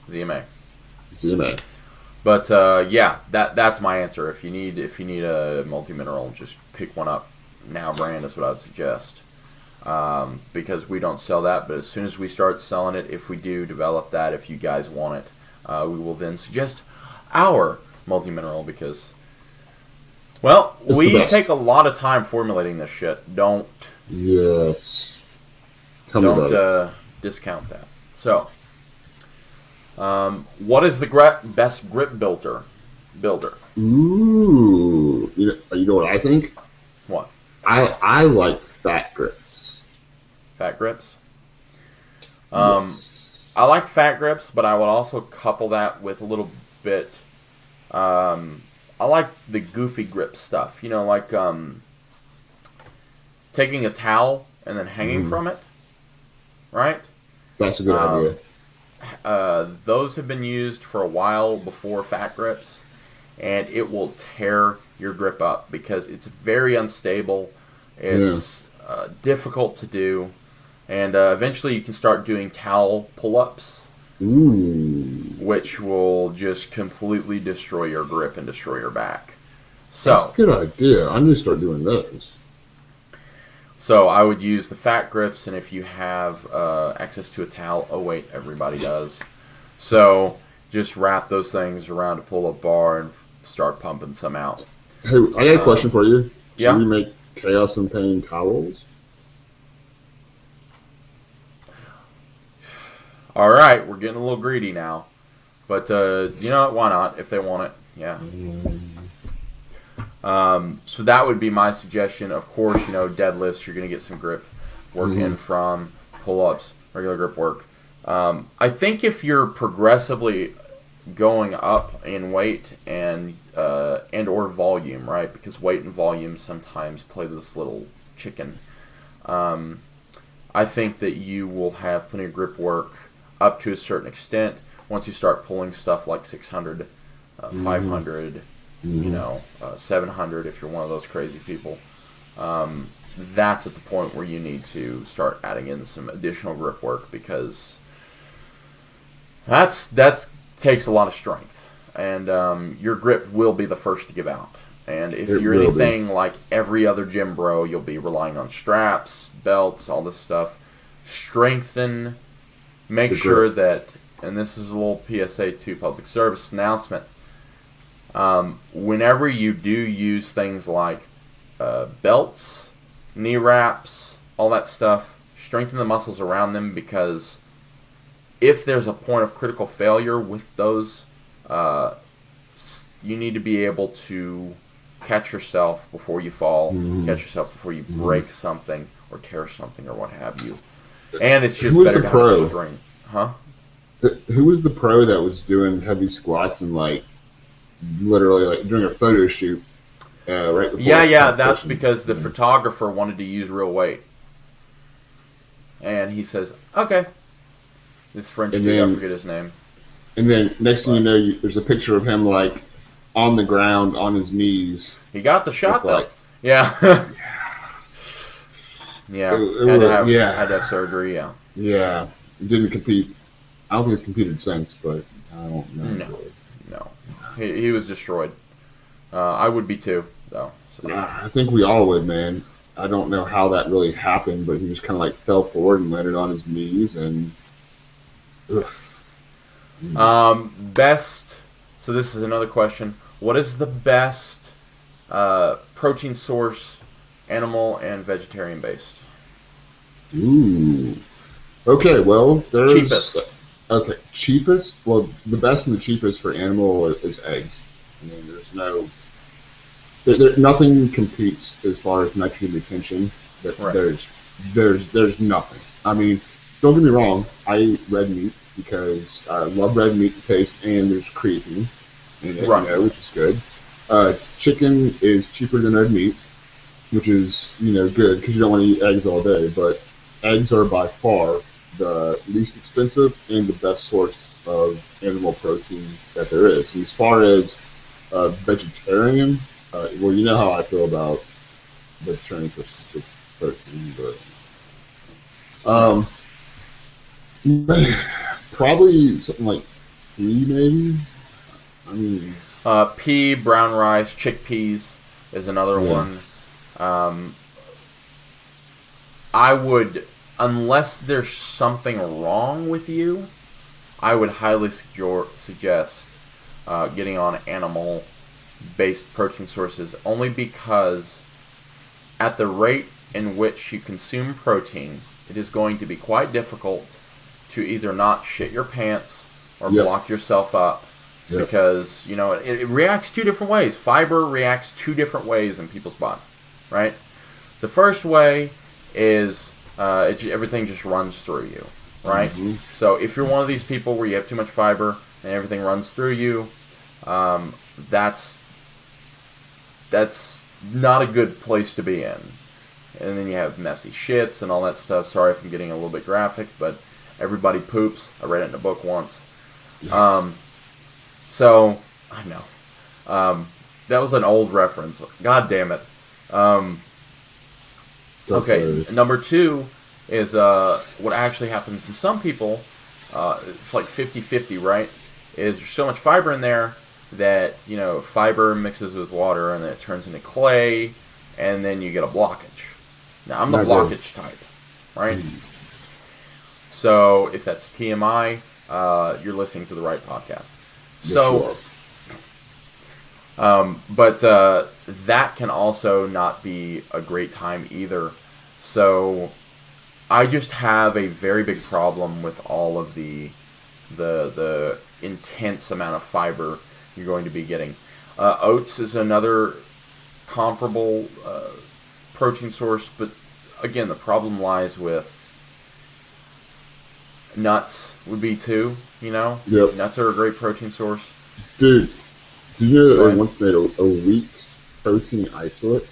ZMA. But yeah, that's my answer. If you need a multi-mineral, just pick one up now. Brand is what I would suggest. because we don't sell that. But as soon as we start selling it, if we do develop that, if you guys want it, we will then suggest our multi-mineral because, well, we take a lot of time formulating this shit. Don't discount that. So, what is the best grip builder? Ooh, you know what I think? What? I like fat grips. Fat grips? Yes. I like fat grips, but I would also couple that with a little bit. I like the goofy grip stuff. You know, like taking a towel and then hanging from it. Right? That's a good idea. Those have been used for a while before fat grips, and it will tear your grip up because it's very unstable. It's difficult to do, and eventually you can start doing towel pull-ups, which will just completely destroy your grip and destroy your back. So that's a good idea. I'm going to start doing those. So I would use the fat grips, and if you have access to a towel, oh wait, everybody does. So just wrap those things around a pull-up bar and start pumping some out. Hey, I got a question for you. Yeah. Should we make Chaos and Pain towels? All right, we're getting a little greedy now, but you know what? Why not? If they want it, yeah. So that would be my suggestion. Of course, you know, deadlifts, you're going to get some grip work in from pull-ups, regular grip work. I think if you're progressively going up in weight and or volume, right? Because weight and volume sometimes play this little chicken. I think that you will have plenty of grip work up to a certain extent once you start pulling stuff like 600, 500. You know, 700 if you're one of those crazy people. That's at the point where you need to start adding in some additional grip work because that takes a lot of strength, and your grip will be the first to give out. And if you're anything like every other gym bro, you'll be relying on straps, belts, all this stuff. Strengthen. Make sure that, and this is a little PSA 2 public service announcement. Whenever you do use things like belts, knee wraps, all that stuff, strengthen the muscles around them because if there's a point of critical failure with those, you need to be able to catch yourself before you fall, catch yourself before you break something or tear something or what have you. And it's just better to have strength. Huh? Who was the pro that was doing heavy squats and literally like during a photo shoot right before that's because the photographer wanted to use real weight, and he says okay, this French dude, I forget his name, and then next thing you know there's a picture of him like on the ground on his knees. He got the shot though. Yeah. Had to have surgery. Yeah, didn't compete. I don't think he's competed since, but I don't know. No. He was destroyed. I would be too, though. So. I think we all would, man. I don't know how that really happened, but he just kind of like fell forward and landed on his knees and. Best. So this is another question. What is the best protein source, animal and vegetarian based? Ooh. Okay. Well, there's cheapest. Okay, cheapest. Well, the best and the cheapest for animal is eggs. I mean, nothing competes as far as nitrogen retention. There's nothing. I mean, don't get me wrong. I eat red meat because I love red meat taste, and there's creatine in it, which is good. Chicken is cheaper than red meat, which is good because you don't want to eat eggs all day. But eggs are by far the least expensive and the best source of animal protein that there is. And as far as vegetarian, well, you know how I feel about vegetarian versus protein, but probably something like pea, maybe. I mean, pea, brown rice, chickpeas is another one. I would, unless there's something wrong with you, I would highly suggest getting on animal-based protein sources, only because at the rate in which you consume protein, it is going to be quite difficult to either not shit your pants or block yourself up. Yep. Because, you know, it reacts two different ways. Fiber reacts two different ways in people's body, right? The first way is everything just runs through you, right? Mm-hmm. So if you're one of these people where you have too much fiber and everything runs through you, that's not a good place to be in. And then you have messy shits and all that stuff. Sorry if I'm getting a little bit graphic, but everybody poops. I read it in a book once. So, I know. That was an old reference. God damn it. Okay, number two is what actually happens in some people. It's like 50-50, right? Is there's so much fiber in there that, you know, fiber mixes with water and then it turns into clay, and then you get a blockage. Now, I'm the blockage type, right? So, if that's TMI, you're listening to the right podcast. So, but that can also not be a great time either. So, I just have a very big problem with all of the intense amount of fiber you're going to be getting. Oats is another comparable protein source, but again, the problem lies with nuts would be too, you know? Yep. Nuts are a great protein source. Dude, did you know that I once made a wheat protein isolate?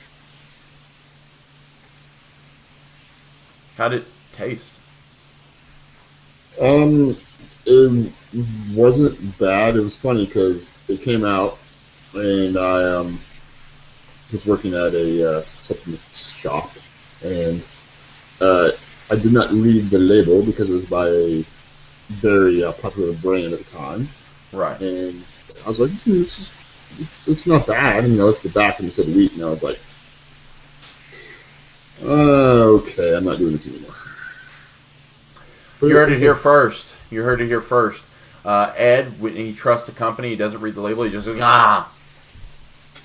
How'd it taste? It wasn't bad. It was funny because it came out and I was working at a supplement shop, and I did not read the label because it was by a very popular brand at the time. Right. And I was like, it's not bad. And I looked at the back and it said wheat, and I was like, okay, I'm not doing this anymore. You heard it here first. You heard it here first. Ed, when he trusts a company, he doesn't read the label. He just goes, I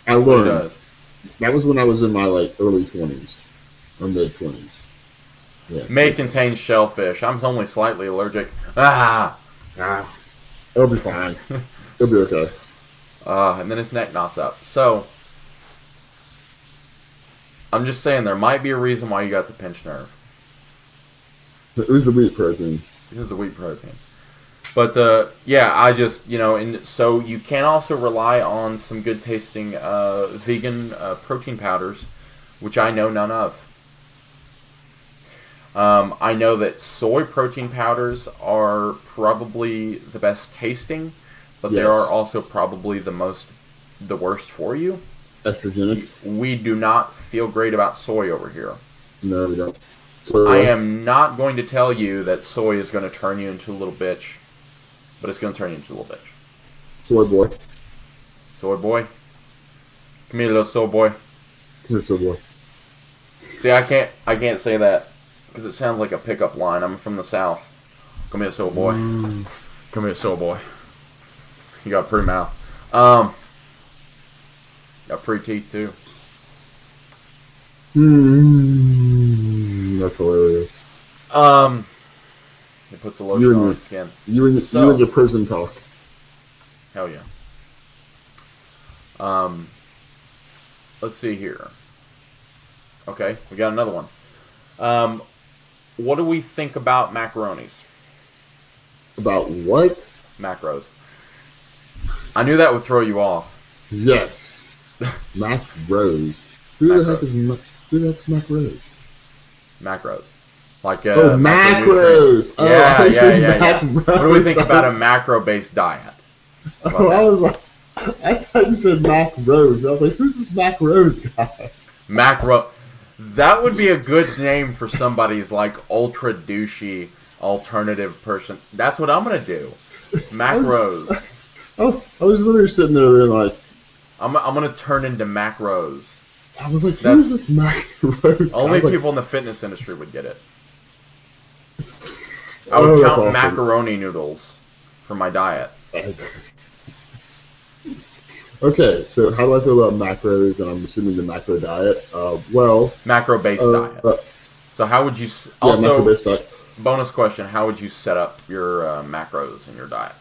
learned. That was when I was in my early 20s or mid 20s. Yeah. May contain shellfish. I'm only slightly allergic. It'll be fine. It'll be okay. And then his neck knots up. So, I'm just saying there might be a reason why you got the pinched nerve. It was the wheat protein. It was the wheat protein. But, yeah, I just, you know, and so you can also rely on some good tasting vegan protein powders, which I know none of. I know that soy protein powders are probably the best tasting, but they are also probably the worst for you. Estrogenic. We do not feel great about soy over here. No, we don't. I am not going to tell you that soy is going to turn you into a little bitch, but it's going to turn you into a little bitch. Soy boy. Soy boy. Come here, little soy boy. Come here, soy boy. See, I can't say that because it sounds like a pickup line. I'm from the South. Come here, soy boy. Come here, soy boy. You got a pretty mouth. Got pretty teeth too. That's hilarious. It puts a lotion on its skin. You and your prison talk. Hell yeah. Let's see here. Okay, we got another one. What do we think about macaronis? About what? Macros. I knew that would throw you off. Yes. Macros. Who the heck is macros? Macros. Like macros. Yeah. What do we think about a macro-based diet? I was like, I thought you said macros. I was like, who's this macros guy? Macro. That would be a good name for somebody's ultra douchey alternative person. That's what I'm gonna do. Macros. I was literally sitting there and I'm gonna turn into macros. I was like, who's this macros? Only people in the fitness industry would get it. I would count awesome. macaroni noodles for my diet. Okay, so how do I feel about macros? And I'm assuming the macro diet. Macro-based diet. So how would you also? Macro-based diet. Bonus question: how would you set up your macros in your diet?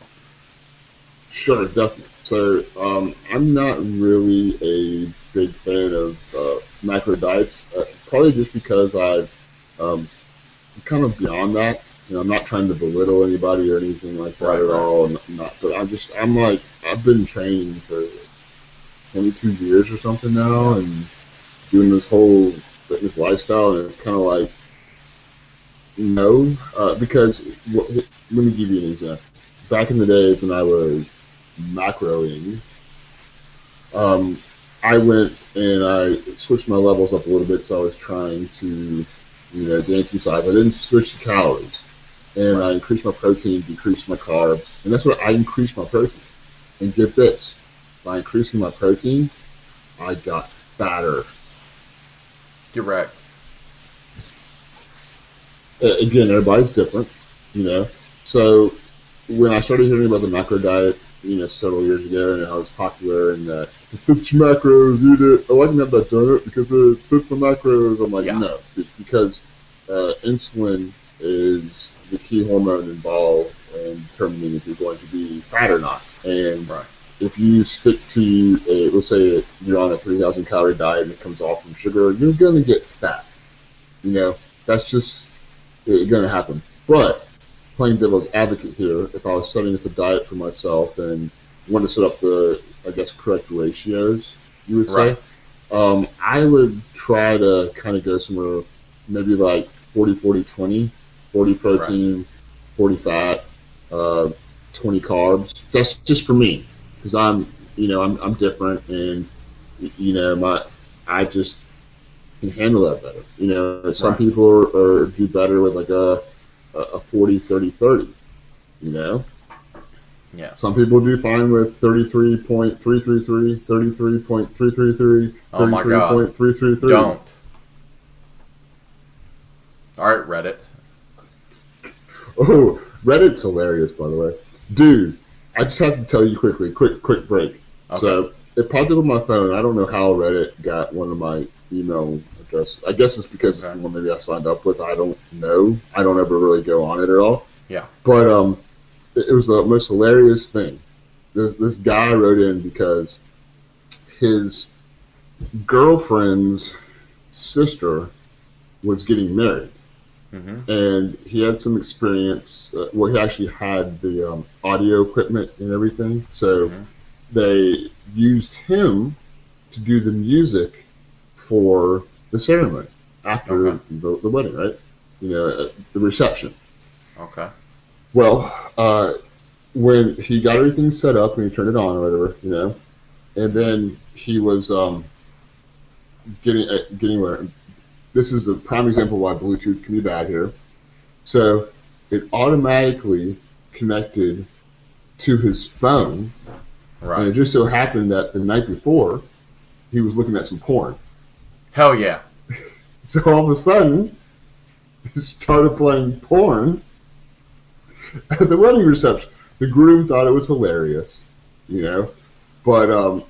Sure, definitely. So I'm not really a big fan of macro diets, probably just because I'm kind of beyond that. I'm not trying to belittle anybody or anything like that at all. But I've been training for 22 years or something now, and doing this whole fitness lifestyle, and it's kind of like, no, because let me give you an example. Back in the days when I was macroing, I went and I switched my levels up a little bit, so I was trying to, gain some size. I didn't switch the calories, and I increased my protein, decreased my carbs, and that's what I increased my protein. And get this, by increasing my protein, I got fatter. Direct. Again, everybody's different, So when I started hearing about the macro diet, several years ago, and how it's popular, and that it fits your macros, eat it. Oh, I can have that donut because it fits my macros. I'm like, no, because insulin is the key hormone involved in determining if you're going to be fat or not. And if you stick to let's say you're on a 3,000 calorie diet and it comes off from sugar, you're going to get fat. That's just going to happen. But playing devil's advocate here, if I was setting up a diet for myself and wanted to set up the, I guess, correct ratios, you would say, I would try to kind of go somewhere maybe like 40-40-20, 40 protein, 40 fat, 20 carbs. That's just for me, because I'm different, and I just can handle that better. Some people do better with like a 40-30-30, Yeah. Some people do fine with 33.333, 33.333, Oh my God. 33.333. Don't. All right, Reddit. Oh, Reddit's hilarious, by the way. Dude, I just have to tell you quickly, quick break. Okay. So it popped up on my phone. I don't know how Reddit got one of my email addresses. I guess it's because it's the one maybe I signed up with. I don't know. I don't ever really go on it at all. Yeah. But it was the most hilarious thing. This guy wrote in because his girlfriend's sister was getting married. Mm-hmm. And he had some experience. He actually had the audio equipment and everything. So they used him to do the music for the ceremony after the wedding, right? The reception. Okay. Well, when he got everything set up and he turned it on or whatever, and then he was getting where. This is a prime example why Bluetooth can be bad here. So it automatically connected to his phone, and it just so happened that the night before he was looking at some porn. Hell yeah. So all of a sudden, he started playing porn at the wedding reception. The groom thought it was hilarious, but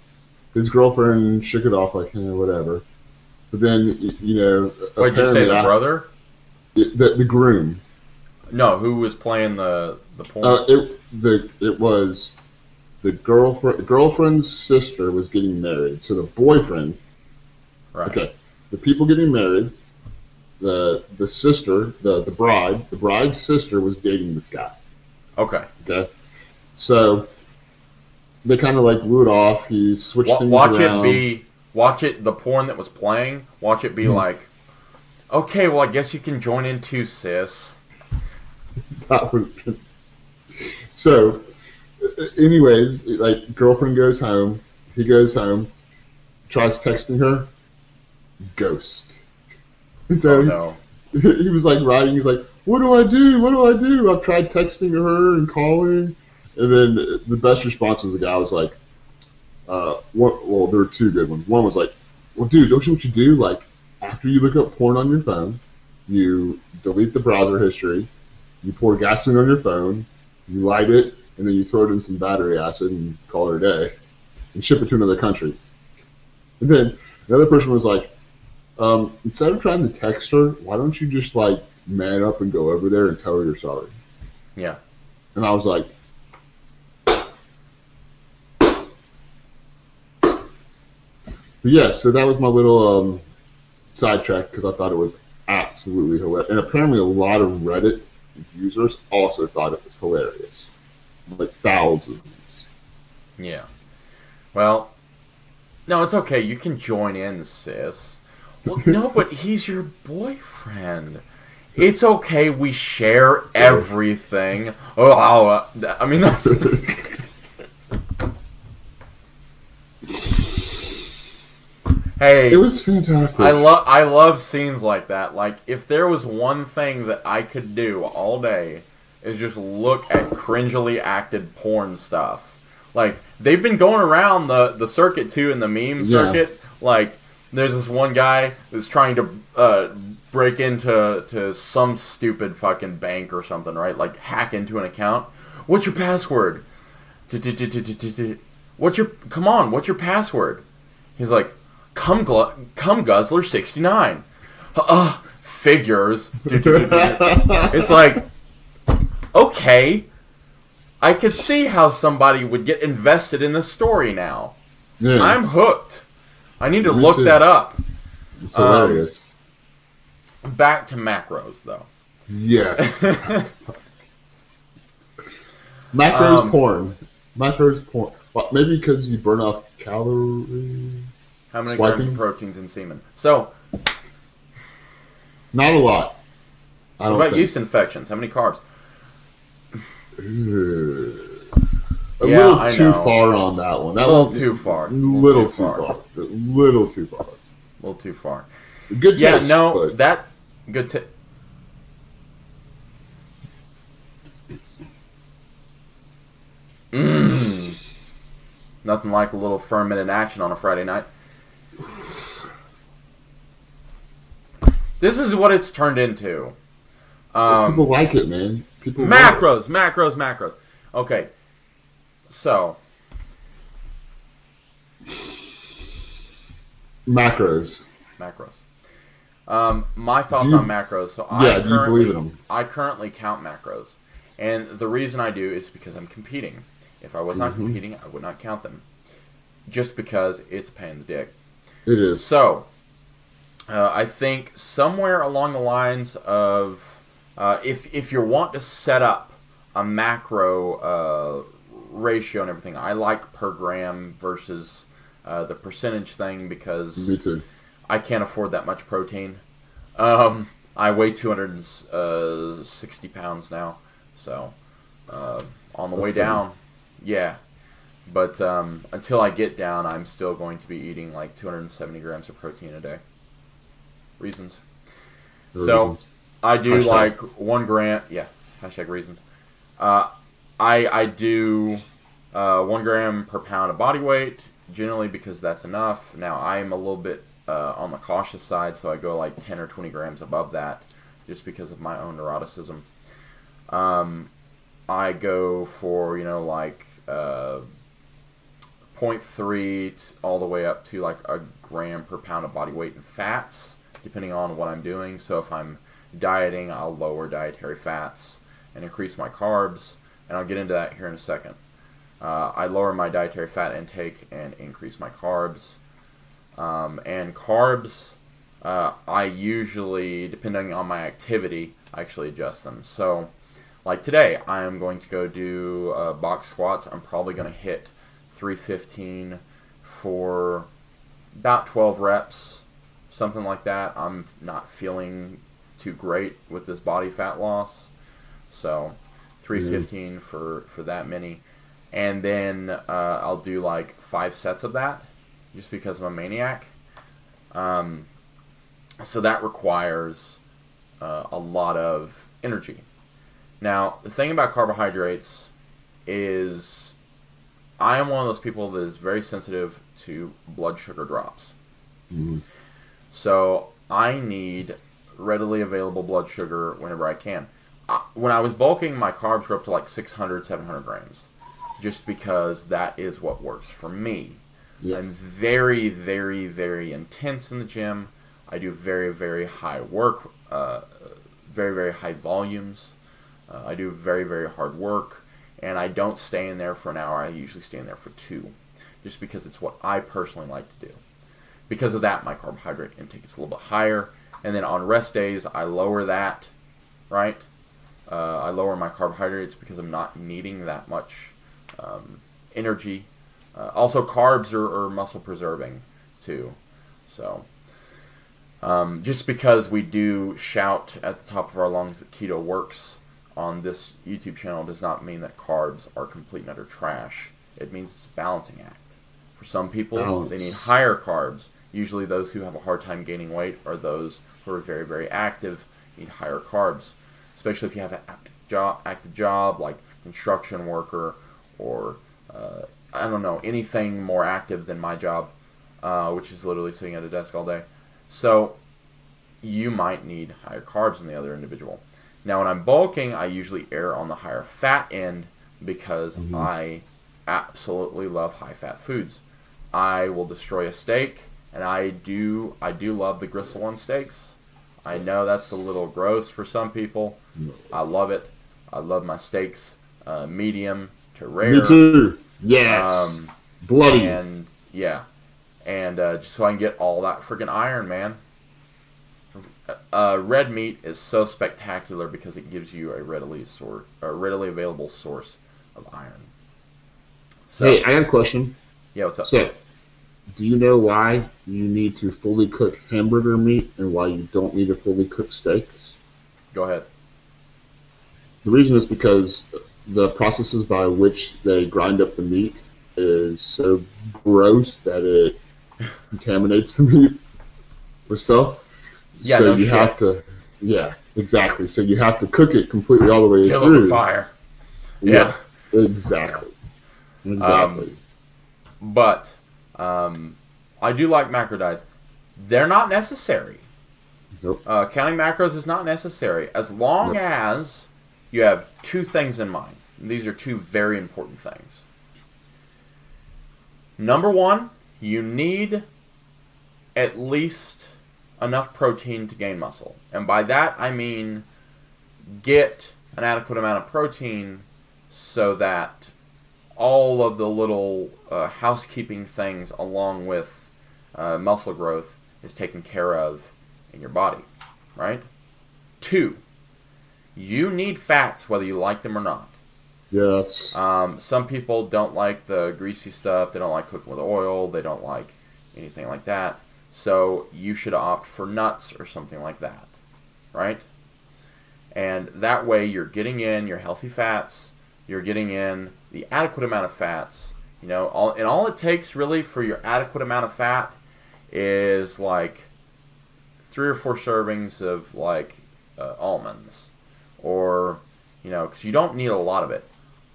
his girlfriend shook it off like, whatever. But then, Wait, did you say the brother? The groom. No, who was playing the porn? It was the girlfriend's sister was getting married. So the boyfriend. Right. Okay. The people getting married. The sister, the bride's sister was dating this guy. Okay. Okay. So they kind of like blew it off. He switched things around. Watch it, the porn that was playing, watch it be like, okay, well, I guess you can join in too, sis. So, anyways, like, girlfriend goes home, he goes home, tries texting her, ghost. And so he was like writing, he's like, what do I do? I've tried texting her and calling. And then the best response of the guy was like, there were two good ones. One was like, Well, dude, don't you know what you do? Like, after you look up porn on your phone, you delete the browser history, you pour gasoline on your phone, you light it, and then you throw it in some battery acid and call it a day, and ship it to another country. And then another person was like, instead of trying to text her, why don't you just like man up and go over there and tell her you're sorry? Yeah. And I was like, but yeah, so that was my little sidetrack because I thought it was absolutely hilarious. And apparently a lot of Reddit users also thought it was hilarious. Like thousands. Yeah. Well, no, it's okay. You can join in, sis. Well, no, but he's your boyfriend. It's okay. We share everything. Oh, I mean, that's... Hey, it was fantastic. I love scenes like that. Like, if there was one thing that I could do all day is just look at cringily acted porn stuff. Like, they've been going around the circuit too, in the meme circuit. Like, there's this one guy that's trying to break into some stupid fucking bank or something, right? Like, hack into an account. What's your password? What's your password? He's like, Cum Guzzler 69. Figures. It's like, okay, I could see how somebody would get invested in this story now. Yeah. I'm hooked. I need to look that up. It's hilarious. Back to macros, though. Yes. Macros porn. Macros porn. Well, maybe because you burn off calories. How many grams of proteins in semen? So, not a lot. What about yeast infections? How many carbs? A little too far on that one. A little too far. A little too far. Good yeah, taste, no, but... that good tip. Nothing like a little fermented action on a Friday night. This is what it's turned into. People like it, man. People macros. Okay, so macros. My thoughts on macros. So do you believe in them? I currently count macros, and the reason I do is because I'm competing. If I was not competing, I would not count them, just because it's a pain in the dick. It is. So, I think somewhere along the lines of, if you want to set up a macro ratio and everything, I like per gram versus the percentage thing because me too. I can't afford that much protein. I weigh 260 pounds now, so on the way down, yeah. But until I get down, I'm still going to be eating like 270 grams of protein a day. Reasons. So I do like 1 gram. Yeah, #reasons. I do 1 gram per pound of body weight generally because that's enough. Now I'm a little bit on the cautious side, so I go like 10 or 20 grams above that just because of my own neuroticism. I go for like 0.3 all the way up to like 1 gram per pound of body weight in fats, depending on what I'm doing. So if I'm dieting, I'll lower dietary fats and increase my carbs, and I'll get into that here in a second. I lower my dietary fat intake and increase my carbs. And carbs, I usually, depending on my activity, I actually adjust them. So, like today, I am going to go do box squats. I'm probably going to hit 315 for about 12 reps, something like that. I'm not feeling too great with this body fat loss, so 315 for that many. And then I'll do like 5 sets of that just because I'm a maniac. So that requires a lot of energy. Now, the thing about carbohydrates is I am one of those people that is very sensitive to blood sugar drops. Mhm. So I need readily available blood sugar whenever I can. When I was bulking, my carbs were up to like 600, 700 grams, just because that is what works for me. Yeah. I'm very, very, very intense in the gym. I do very, very high work, very, very high volumes. I do very, very hard work, and I don't stay in there for an hour. I usually stay in there for 2, just because it's what I personally like to do. Because of that, my carbohydrate intake is a little bit higher, and then on rest days, I lower that, right? I lower my carbohydrates because I'm not needing that much energy. Also, carbs are muscle preserving too. So, just because we do shout at the top of our lungs that keto works on this YouTube channel does not mean that carbs are complete and utter trash. It means it's a balancing act. For some people, they need higher carbs. Usually those who have a hard time gaining weight are those who are very, very active, need higher carbs. Especially if you have an active job like construction worker or, I don't know, anything more active than my job, which is literally sitting at a desk all day. So you might need higher carbs than the other individual. Now, when I'm bulking, I usually err on the higher fat end because I absolutely love high-fat foods. I will destroy a steak, and I do love the gristle on steaks. I know that's a little gross for some people. I love it. I love my steaks medium to rare. Me too. Yes. Bloody. And yeah, and just so I can get all that freaking iron, man. Red meat is so spectacular because it gives you a readily available source of iron. So, hey, I got a question. Yeah, what's up? So, do you know why you need to fully cook hamburger meat and why you don't need to fully cook steaks? Go ahead. The reason is because the processes by which they grind up the meat is so gross that it contaminates the meat with stuff. Yeah, so no you shit. have to, yeah, exactly. So you have to cook it completely all the way Kill through. it with fire. Yeah. Exactly. But I do like macro diets. They're not necessary. Nope. Counting macros is not necessary as long as you have 2 things in mind. And these are 2 very important things. Number 1, you need at least enough protein to gain muscle. And by that, I mean get an adequate amount of protein so that all of the little housekeeping things along with muscle growth is taken care of in your body, right? 2, you need fats whether you like them or not. Yes. Some people don't like the greasy stuff. They don't like cooking with oil. They don't like anything like that. So you should opt for nuts or something like that, right? And that way you're getting in your healthy fats. You're getting in the adequate amount of fats. You know, all it takes really for your adequate amount of fat is like 3 or 4 servings of like almonds, or because you don't need a lot of it.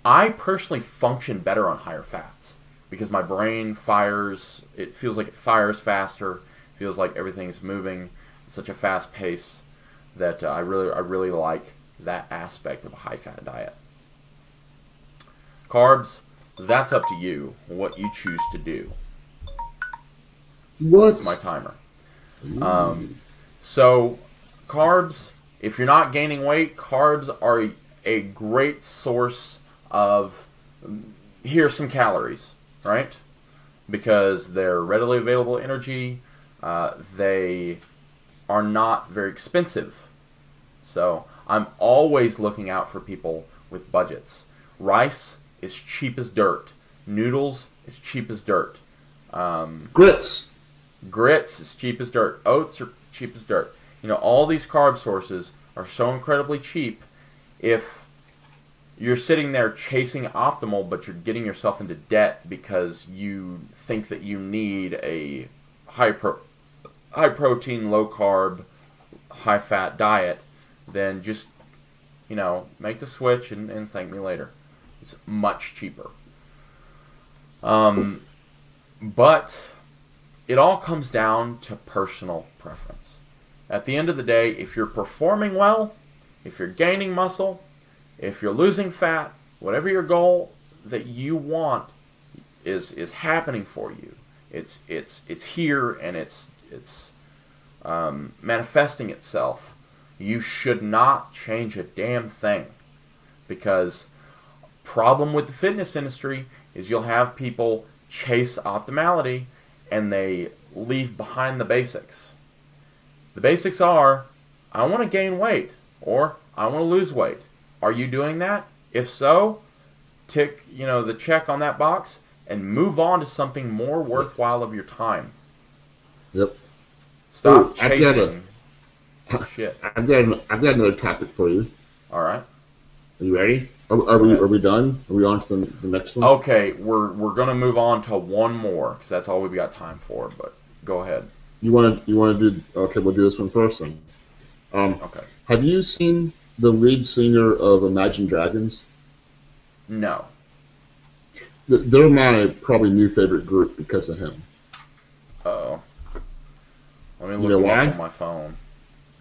I personally function better on higher fats because my brain fires. It feels like it fires faster. It feels like everything's moving at such a fast pace that I really like that aspect of a high fat diet. Carbs, that's up to you. What you choose to do. What's my timer? So carbs, if you're not gaining weight, carbs are a great source of, here's some calories, right? Because they're readily available energy. They are not very expensive. So I'm always looking out for people with budgets. Rice is cheap as dirt. Noodles is cheap as dirt. Grits is cheap as dirt. Oats are cheap as dirt. All these carb sources are so incredibly cheap. If you're sitting there chasing optimal, but you're getting yourself into debt because you think that you need a high protein, low carb, high fat diet, then just make the switch and thank me later. It's much cheaper. But it all comes down to personal preference. At the end of the day, if you're performing well, if you're gaining muscle, if you're losing fat, whatever your goal that you want is happening for you. It's here and it's manifesting itself. You should not change a damn thing, because problem with the fitness industry is you'll have people chase optimality and they leave behind the basics. The basics are, I want to gain weight or I want to lose weight. Are you doing that? If so, tick the check on that box and move on to something more worthwhile of your time. Yep. Stop chasing shit. I've got another topic for you. All right. Are you ready? Are we done? Are we on to the next one? Okay, we're gonna move on to one more because that's all we've got time for. But go ahead. You want to do? Okay, we'll do this one first then. Okay. Have you seen the lead singer of Imagine Dragons? No. They're my probably new favorite group because of him. Uh-oh. Let me look them up on my phone.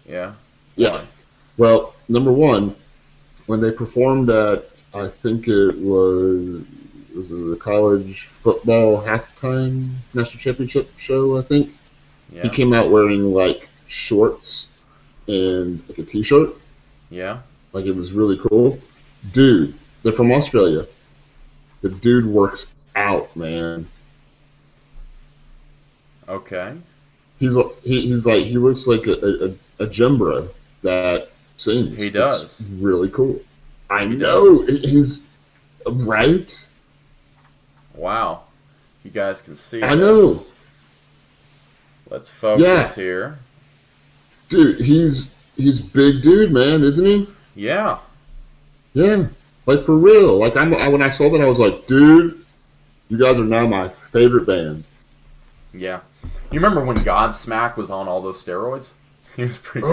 Yeah? Yeah. Why? Well, number one, when they performed at, I think it was the college football halftime national championship show, I think. Yeah. He came out wearing, like, shorts and, like, a t-shirt. Yeah. Like, it was really cool. Dude, they're from Australia. The dude works out, man. Okay. He looks like a gym bro that sings. He does. It's really cool. I He know. does. He's right. Wow. You guys can see I this. know. Let's focus here. Dude, he's big dude, man, isn't he? Yeah. Yeah. Like, for real. Like, when I saw that, I was like, dude, you guys are now my favorite band. Yeah. You remember when Godsmack was on all those steroids? He was pretty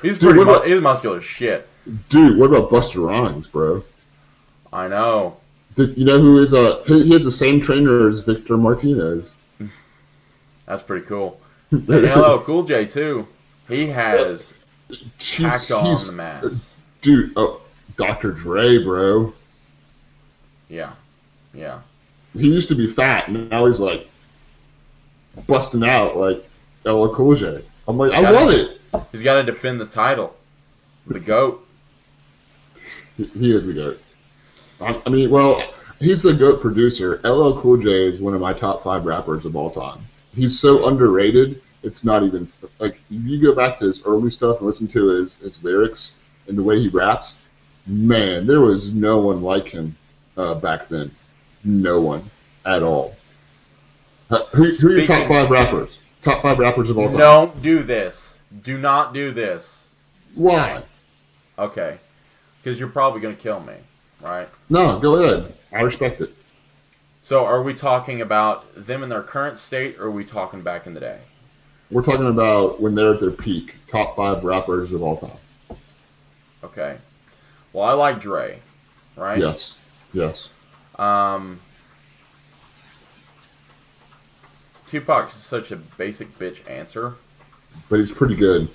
He's muscular as shit. Dude, what about Busta Rhymes, bro? I know. You know who is he has the same trainer as Victor Martinez. That's pretty cool. And LL Cool J too. He has packed on the mass. Dude, Dr. Dre, bro. Yeah. Yeah. He used to be fat, and now he's like busting out like LL Cool J. I'm like, I love it. He's got to defend the title. The GOAT. He is the GOAT. I mean, well, he's the GOAT producer. LL Cool J is one of my top 5 rappers of all time. He's so underrated, it's not even, like, if you go back to his early stuff and listen to his lyrics and the way he raps, man, there was no one like him back then. No one at all. Who are your top 5 rappers? Top 5 rappers of all time. Don't do this. Do not do this. Why? Okay. Because you're probably going to kill me, right? No, go ahead. I respect it. So are we talking about them in their current state, or are we talking back in the day? We're talking about when they're at their peak. Top 5 rappers of all time. Okay. Well, I like Dre, right? Yes. Yes. Tupac's such a basic bitch answer. But he's pretty good.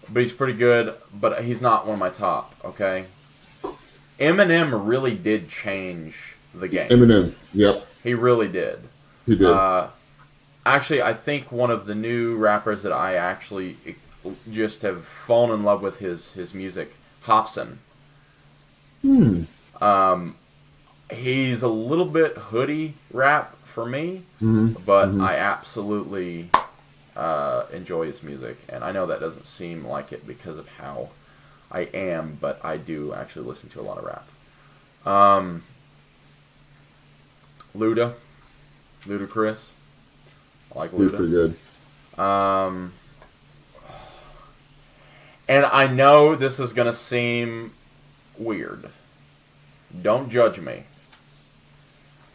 But he's not one of my top, okay? Eminem really did change the game. Eminem, yep. He really did. He did. Actually, I think one of the new rappers that I actually just have fallen in love with his music, Hopsin. He's a little bit hoodie rap for me, but I absolutely enjoy his music. And I know that doesn't seem like it because of how I am, but I do actually listen to a lot of rap. Ludacris. I like Luda. He's pretty good. And I know this is going to seem weird. Don't judge me.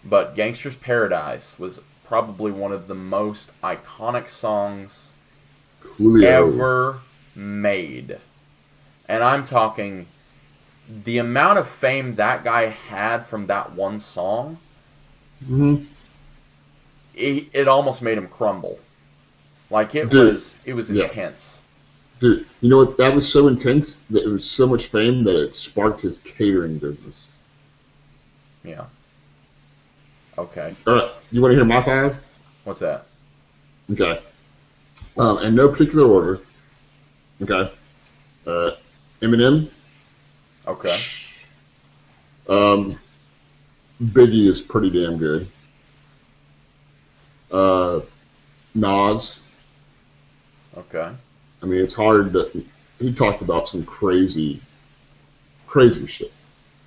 But Gangsta's Paradise was probably one of the most iconic songs ever made. And I'm talking the amount of fame that guy had from that one song. it almost made him crumble. Like it was intense. Dude, you know what? That was so intense that it was so much fame that it sparked his catering business. Yeah. Okay. All right. You want to hear my 5? What's that? Okay. In no particular order. Okay. Eminem. Okay. Biggie is pretty damn good. Nas. Okay. I mean, it's hard to. He talked about some crazy shit.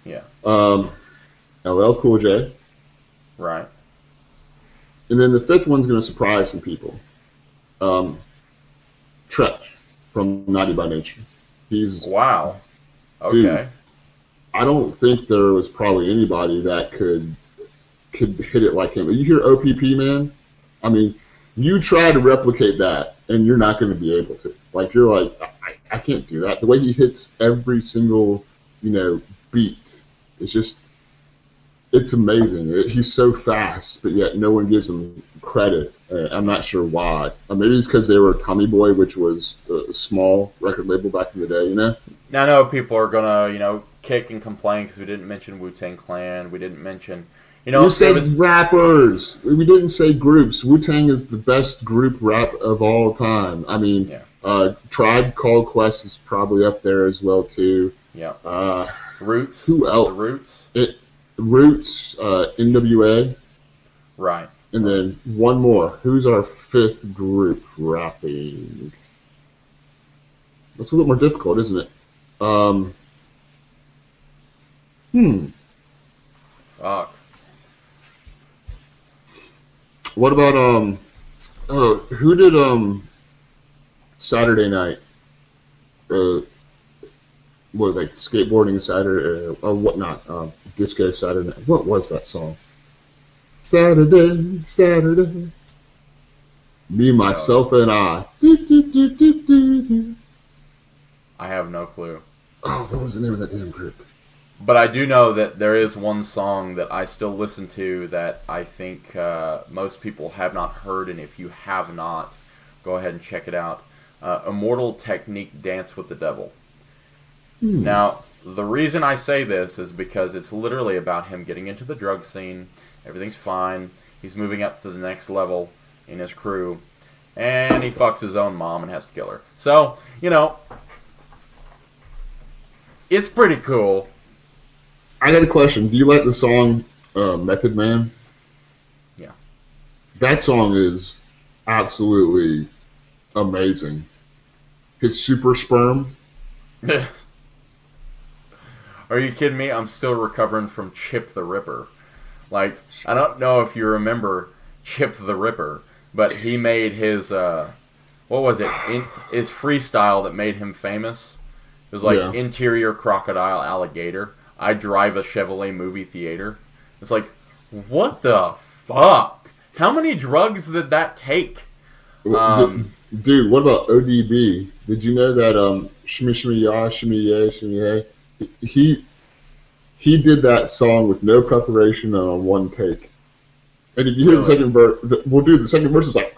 Yeah. LL Cool J. Right. And then the 5th one's going to surprise some people. Tretch from Naughty by Nature. He's wow. Okay. Dude, I don't think there was probably anybody that could hit it like him. You hear OPP, man? I mean, you try to replicate that, and you're not going to be able to. Like, you're like, I can't do that. The way he hits every single, beat, it's amazing. He's so fast, but yet no one gives him credit. I'm not sure why. Maybe it's because they were Tommy Boy, which was a small record label back in the day, Now, I know people are going to, kick and complain because we didn't mention Wu-Tang Clan. We didn't mention, we said rappers. We didn't say groups. Wu-Tang is the best group rap of all time. I mean, Tribe Called Quest is probably up there as well, too. Yeah. Roots. Who else? The Roots. Roots, NWA. Right. And then one more. Who's our 5th group rapping? That's a little more difficult, isn't it? Fuck. What about who did Saturday Night? What, like skateboarding Saturday or whatnot? Disco Saturday Night. What was that song? Saturday. Me, myself, and I. I have no clue. Oh, what was the name of that damn group? But I do know that there is one song that I still listen to that I think most people have not heard, and if you have not, go ahead and check it out. Immortal Technique, Dance with the Devil. Now, the reason I say this is because it's literally about him getting into the drug scene. Everything's fine. He's moving up to the next level in his crew. And he fucks his own mom and has to kill her. So, it's pretty cool. I got a question. Do you like the song Method Man? Yeah. That song is absolutely amazing. His super sperm. Are you kidding me? I'm still recovering from Chip the Ripper. Like, I don't know if you remember Chip the Ripper, but he made his, what was it? His freestyle that made him famous. It was like interior crocodile alligator. I drive a Chevrolet movie theater. It's like, what the fuck? How many drugs did that take? Dude, what about ODB? Did you know that Shimmy Shimmy Ya, Shimmy Ya, Shimmy Ya? He did that song with no preparation and on one take. And if you hear the second verse, we'll do the second verse. It's like,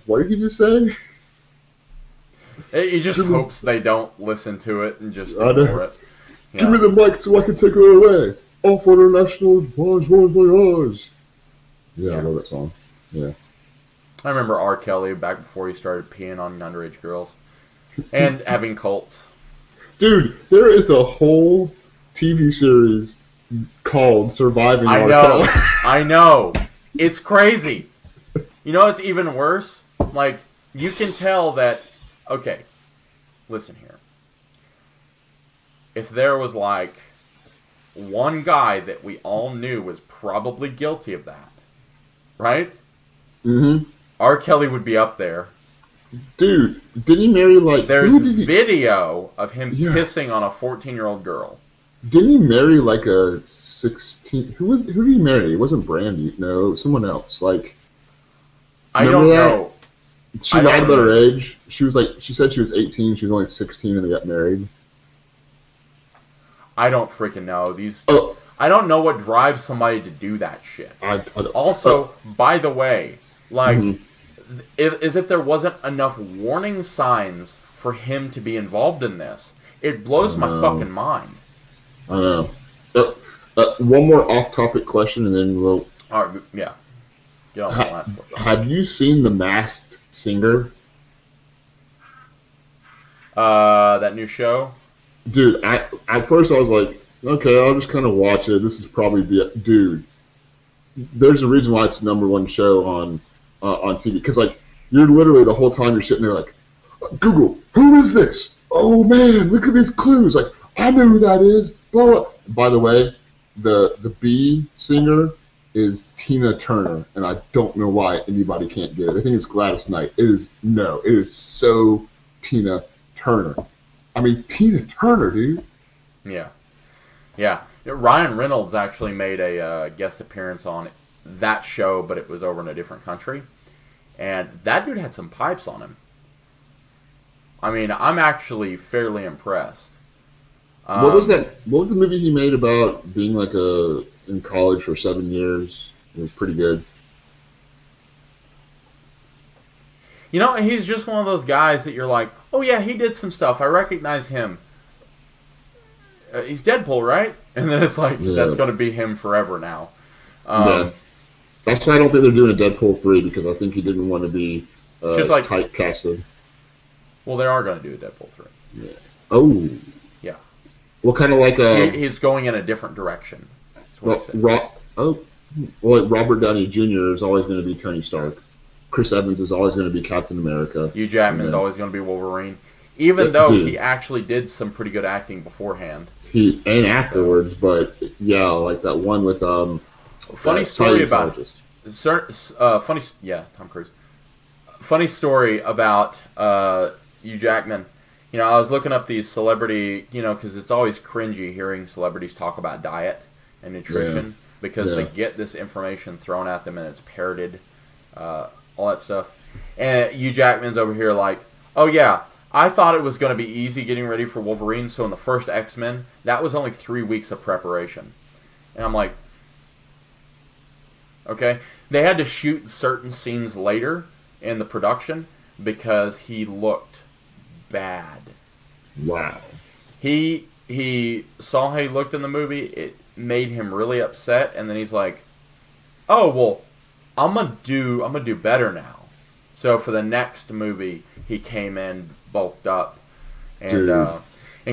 what did you just say? He just hopes they don't listen to it and just ignore it. Yeah. Give me the mic so I can take her away. All for the Nationals, boys, boys. Yeah, I love that song. Yeah. I remember R. Kelly back before he started peeing on underage girls. And having cults. Dude, there is a whole TV series called Surviving R. Kelly. I know. It's crazy. You know what's even worse? Like, you can tell that... Okay, listen here. If there was, like, one guy that we all knew was probably guilty of that, right? Mm-hmm. R. Kelly would be up there. Dude, didn't he marry, like... There's video of him pissing on a 14-year-old girl. Didn't he marry, like, a 16... Who did he marry? It wasn't Brandy. No, it was someone else. Like... I don't know. She lied about her age. She said she was 18. She was only 16 and they got married. I don't freaking know. I don't know what drives somebody to do that shit. Also, by the way, like, as if there wasn't enough warning signs for him to be involved in this. It blows my fucking mind. I know. One more off-topic question, and then we'll... All right, yeah. Get on the last question. Have you seen The Masked Singer? That new show? Dude, at first I was like, okay, I'll just kind of watch it. This is probably the... Dude, there's a reason why it's the #1 show on TV. Because, like, you're literally, the whole time you're sitting there like, Google, who is this? Oh, man, look at these clues. Like, I know who that is. Blah, blah. By the way, the B singer is Tina Turner, and I don't know why anybody can't get it. I think it's Gladys Knight. It is so Tina Turner. I mean, Tina Turner, dude. Yeah. Yeah. Ryan Reynolds actually made a guest appearance on that show, but it was over in a different country. And that dude had some pipes on him. I mean, I'm actually fairly impressed. What was that? What was the movie he made about being like in college for 7 years? It was pretty good. You know, he's just one of those guys that you're like, oh yeah, he did some stuff. I recognize him. He's Deadpool, right? And then it's like, that's going to be him forever now. Yeah. That's why I don't think they're doing a Deadpool 3, because I think he didn't want to be just like typecasted. Well, they are going to do a Deadpool 3. Yeah. Oh. Yeah. What kind of like he's going in a different direction. Robert Downey Jr. is always going to be Tony Stark. Chris Evans is always going to be Captain America. Hugh Jackman is always going to be Wolverine, even though he actually did some pretty good acting beforehand. And afterwards, but yeah, like that one with funny story about Tom Cruise. Funny story about Hugh Jackman. You know, I was looking up these celebrity, because it's always cringy hearing celebrities talk about diet and nutrition because they get this information thrown at them and it's parroted, all that stuff. And Hugh Jackman's over here like, oh yeah, I thought it was going to be easy getting ready for Wolverine, so in the first X-Men, that was only 3 weeks of preparation. And I'm like, okay. They had to shoot certain scenes later in the production because he looked bad. Wow. He saw how he looked in the movie. It made him really upset, and then he's like, "Oh well, I'm gonna do better now." So for the next movie, he came in bulked up, and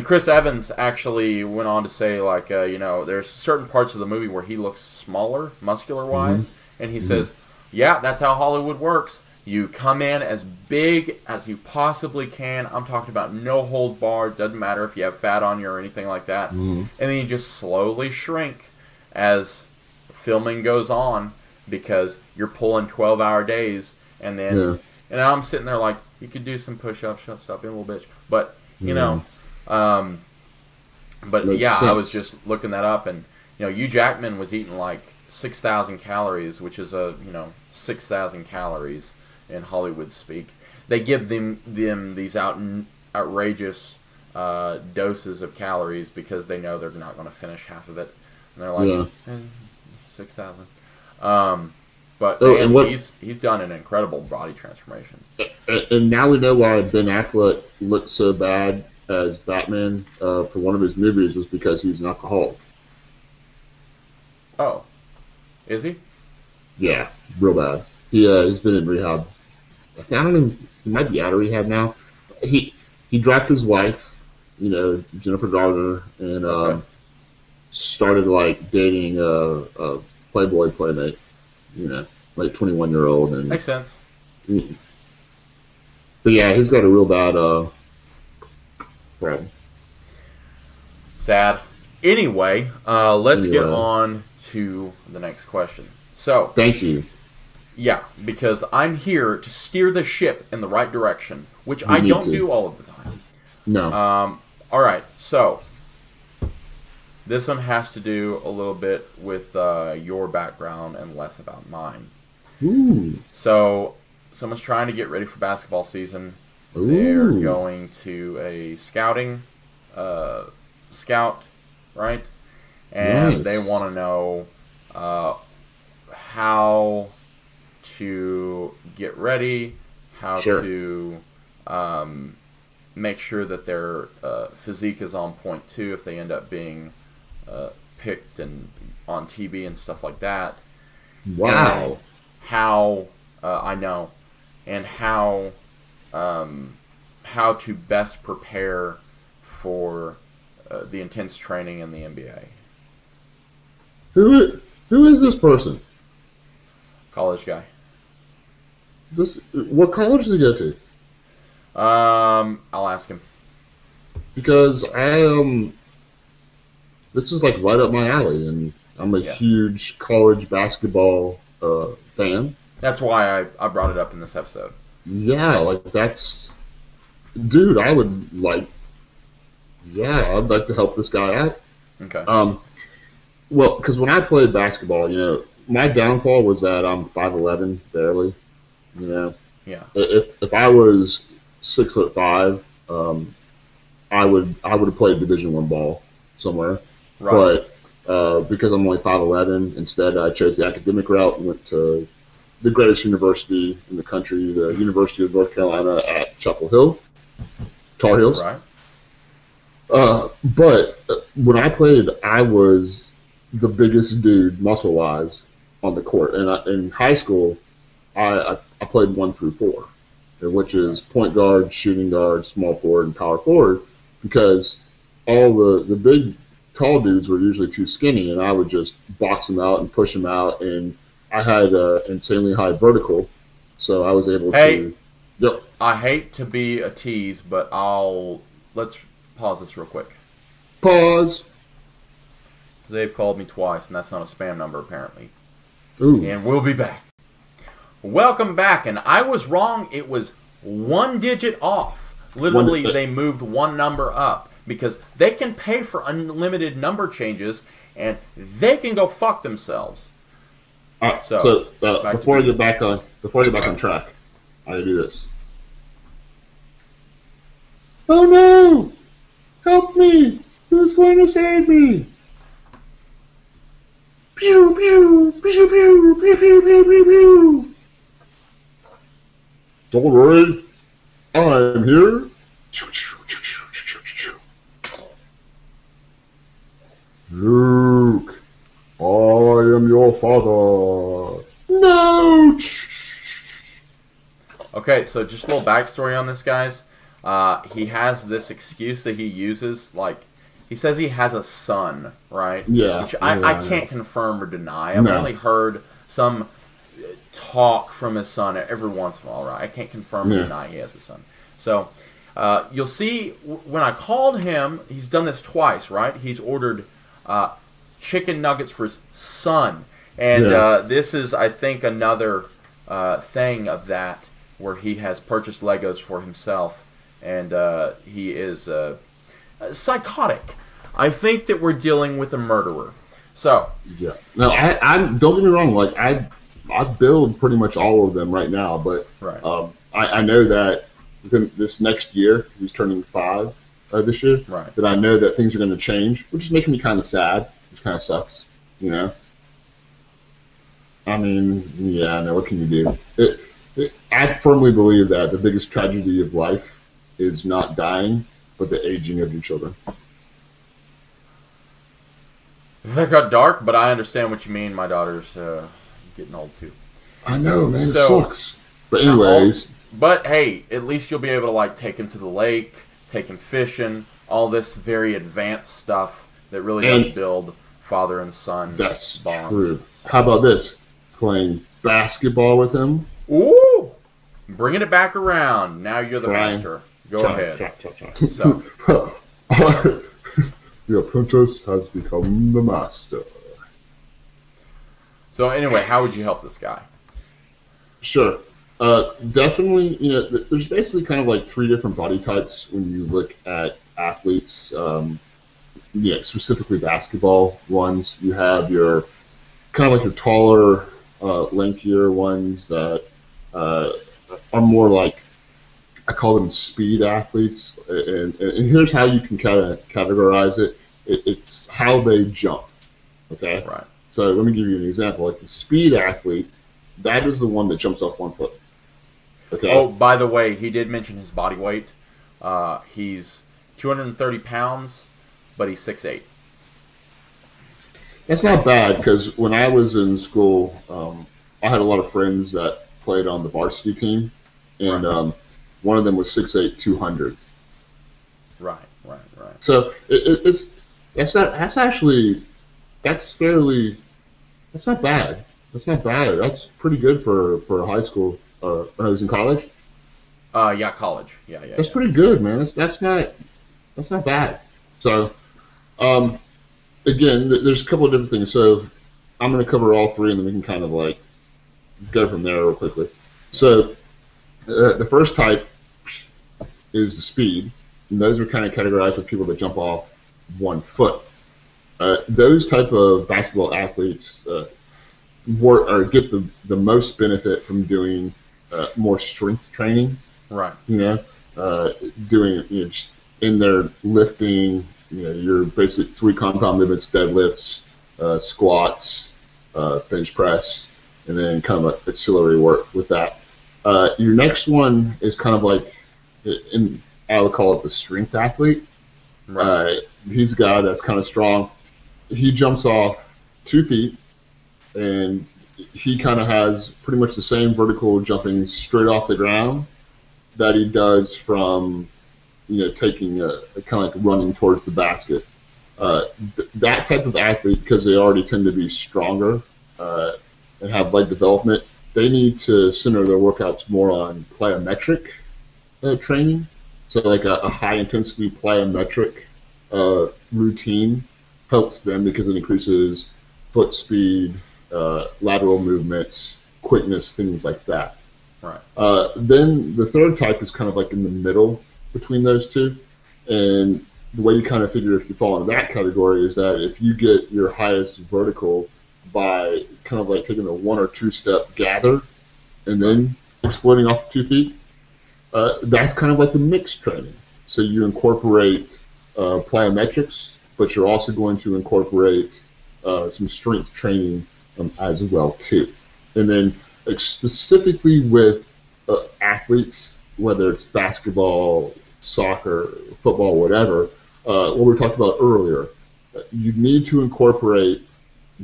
Chris Evans actually went on to say like, there's certain parts of the movie where he looks smaller, muscular wise, and he says, "Yeah, that's how Hollywood works. You come in as big as you possibly can. I'm talking about no hold barred. Doesn't matter if you have fat on you or anything like that. And then you just slowly shrink as filming goes on because you're pulling 12-hour days. And then, and I'm sitting there like, you could do some push-ups. Stop being a little bitch. But I was just looking that up, and Hugh Jackman was eating like 6,000 calories, which is 6,000 calories. In Hollywood speak, they give them these outrageous doses of calories because they know they're not going to finish half of it, and they're like 6,000. But he's done an incredible body transformation. And now we know why Ben Affleck looked so bad as Batman for one of his movies was because he was an alcoholic. Oh, is he? Yeah, real bad. He's been in rehab. I don't know. He might be out of rehab now. He dropped his wife, Jennifer Garner, and started like dating a Playboy playmate, like 21-year-old. And makes sense. But yeah, he's got a real bad problem. Sad. Anyway, let's get on to the next question. So, thank you. Yeah, because I'm here to steer the ship in the right direction, which I don't do all of the time. No. All right, so this one has to do a little bit with your background and less about mine. Ooh. So someone's trying to get ready for basketball season. Ooh. They're going to a scout, right? and Nice. they want to know how to get ready, how Sure. to make sure that their physique is on point too if they end up being picked and on TV and stuff like that. Wow. And how I know, and how to best prepare for the intense training in the NBA. Who is this person? College guy. What college did he go to? I'll ask him. Because this is like right up my alley, and I'm a huge college basketball fan. That's why I brought it up in this episode. Yeah, like dude, I'd like to help this guy out. Okay. Well, because when I played basketball, my downfall was that I'm 5'11", barely. Yeah. If I was 6'5", I would have played Division I ball somewhere. Right. But because I'm only 5'11", instead I chose the academic route and went to the greatest university in the country, the University of North Carolina at Chapel Hill, Tar Heels. Right. But when I played, I was the biggest dude, muscle-wise, on the court. And in high school, I played 1 through 4, which is point guard, shooting guard, small forward, and power forward, because all the big, tall dudes were usually too skinny, and I would just box them out and push them out, and I had insanely high vertical, so I was able to... Yep. I hate to be a tease, but let's pause this real quick. Pause. They've called me twice, and that's not a spam number, apparently. Ooh. And we'll be back. Welcome back, and I was wrong. It was 1 digit off. Literally, they moved 1 number up, because they can pay for unlimited number changes, and they can go fuck themselves. All right, so before I get back on track, I gotta do this. Oh no! Help me! Who's going to save me? Pew pew pew pew pew pew pew pew pew. Don't worry, I'm here. Luke, I am your father. No. Okay, so just a little backstory on this, guys. He has this excuse that he uses, like, he says he has a son, right? Yeah. Which I can't confirm or deny. I've only heard some talk from his son every once in a while, right? I can't confirm or deny he has a son. So, you'll see, when I called him, he's done this twice, right? He's ordered chicken nuggets for his son. And this is, I think, another thing of that, where he has purchased Legos for himself. And he is psychotic. I think that we're dealing with a murderer. So yeah, no, I don't get me wrong. Like I build pretty much all of them right now, but I know that within this next year, he's turning 5 this year. Right. That I know that things are going to change, which is making me kind of sad. Which kind of sucks, I mean, yeah, no, what can you do? I firmly believe that the biggest tragedy of life is not dying, but the aging of your children. That got dark, but I understand what you mean. My daughter's getting old too. I know, man. It sucks. But anyways. But hey, at least you'll be able to like take him to the lake, take him fishing, all this very advanced stuff that really does build father and son. That's bonds. True. How about this? Playing basketball with him. Ooh! Bringing it back around. Now you're the master. Go ahead. So. The apprentice has become the master. So anyway, how would you help this guy? Sure. Definitely, there's basically kind of like 3 different body types when you look at athletes, specifically basketball ones. You have your kind of like your taller, lankier ones that are more like, I call them speed athletes, and here's how you can kind of categorize it. It's how they jump. Okay? Right. So let me give you an example. Like the speed athlete, that is the one that jumps off 1 foot. Oh, Okay? by the way, he did mention his body weight. He's 230 pounds, but he's 6'8". That's not bad because when I was in school, I had a lot of friends that played on the varsity team, and Right. one of them was 6'8", 200. Right. Right. Right. So it's that's actually that's fairly that's not bad. That's not bad. That's pretty good for high school. When I was in college, Yeah, college. Yeah, yeah, that's yeah. pretty good, man. That's not bad. So um, again, there's a couple of different things. So I'm going to cover all three, and then we can kind of like go from there real quickly. So the first type is the speed, and those are kind of categorized with people that jump off 1 foot. Those type of basketball athletes work or get the most benefit from doing more strength training. Right. You know, doing just in their lifting. Your basic three compound movements: deadlifts, squats, bench press, and then kind of auxiliary work with that. Your next one is kind of like, I would call it the strength athlete. Right. He's a guy that's kind of strong. He jumps off 2 feet, and he kind of has pretty much the same vertical jumping straight off the ground that he does from taking kind of like running towards the basket. That type of athlete, because they already tend to be stronger and have leg development, they need to center their workouts more on plyometric training. So like a high intensity plyometric routine helps them because it increases foot speed, lateral movements, quickness, things like that. Right. Then the third type is kind of like in the middle between those two. And the way you kind of figure if you fall into that category is that if you get your highest vertical by kind of like taking a 1 or 2 step gather and then exploding off 2 feet, that's kind of like the mixed training. So you incorporate plyometrics, but you're also going to incorporate some strength training as well too. And then specifically with athletes, whether it's basketball, soccer, football, whatever, what we talked about earlier, you need to incorporate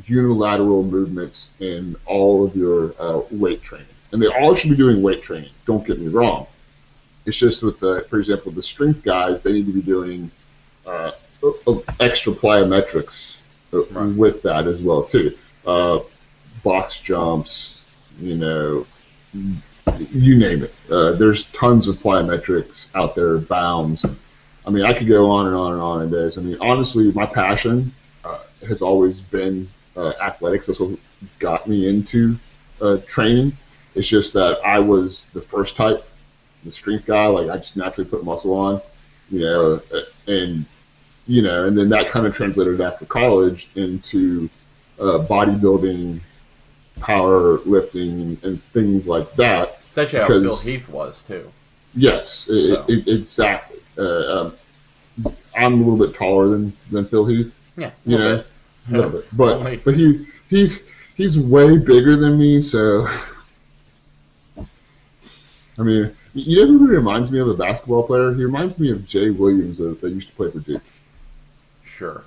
unilateral movements in all of your weight training. And they all should be doing weight training, don't get me wrong. It's just with, for example, the strength guys, they need to be doing extra plyometrics with that as well too. Box jumps, you name it. There's tons of plyometrics out there, bounds. I mean, I could go on and on and on in days. I mean, honestly, my passion has always been athletics. That's what got me into training. It's just that I was the first type, the strength guy. Like I just naturally put muscle on, and and then that kind of translated after college into bodybuilding, power lifting, and things like that. That's actually how Phil Heath was too. Yes, exactly. I'm a little bit taller than Phil Heath. Yeah, a little bit. But he's way bigger than me. So I mean, you know who he reminds me of, a basketball player? He reminds me of Jay Williams that used to play for Duke. Sure.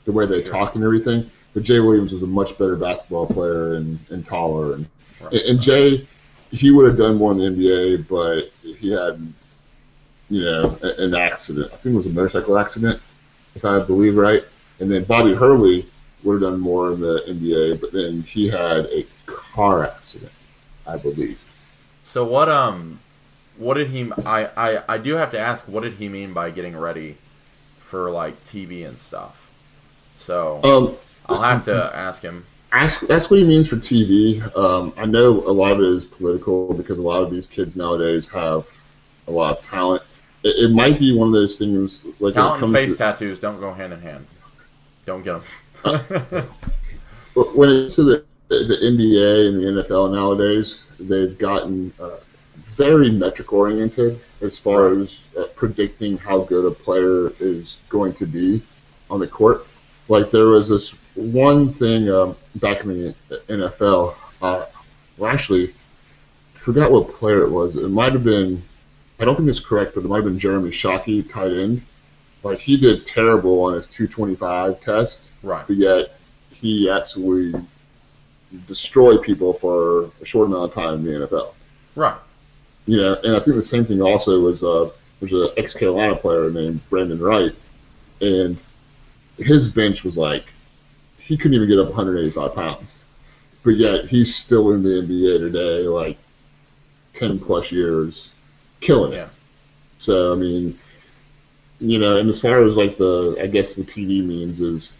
The way they talk and everything. But Jay Williams was a much better basketball player and taller. And Jay, he would have done more in the NBA, but he had, an accident. I think it was a motorcycle accident, if I believe right. And then Bobby Hurley would have done more in the NBA, but then he had a car accident, I believe. So what did he? I do have to ask, what did he mean by getting ready for like TV and stuff? So I'll have to ask him. Ask what he means for TV. I know a lot of it is political because a lot of these kids nowadays have a lot of talent. It might be one of those things like talent and face tattoos don't go hand in hand. Don't get them. But when it's to the NBA and the NFL nowadays, they've gotten very metric oriented as far as predicting how good a player is going to be on the court. Like there was this one thing back in the NFL. Well, actually, I forgot what player it was. It might have been. I don't think it's correct, but it might have been Jeremy Shockey, tight end. Like he did terrible on his 225 test, Right. but yet he absolutely destroyed people for a short amount of time in the NFL. Right. You know, and I think the same thing also was there's an ex-Carolina player named Brandon Wright, and his bench was like he couldn't even get up 185 pounds, but yet he's still in the NBA today, like 10 plus years, killing it. So I mean, you know, and as far as like I guess the TV means is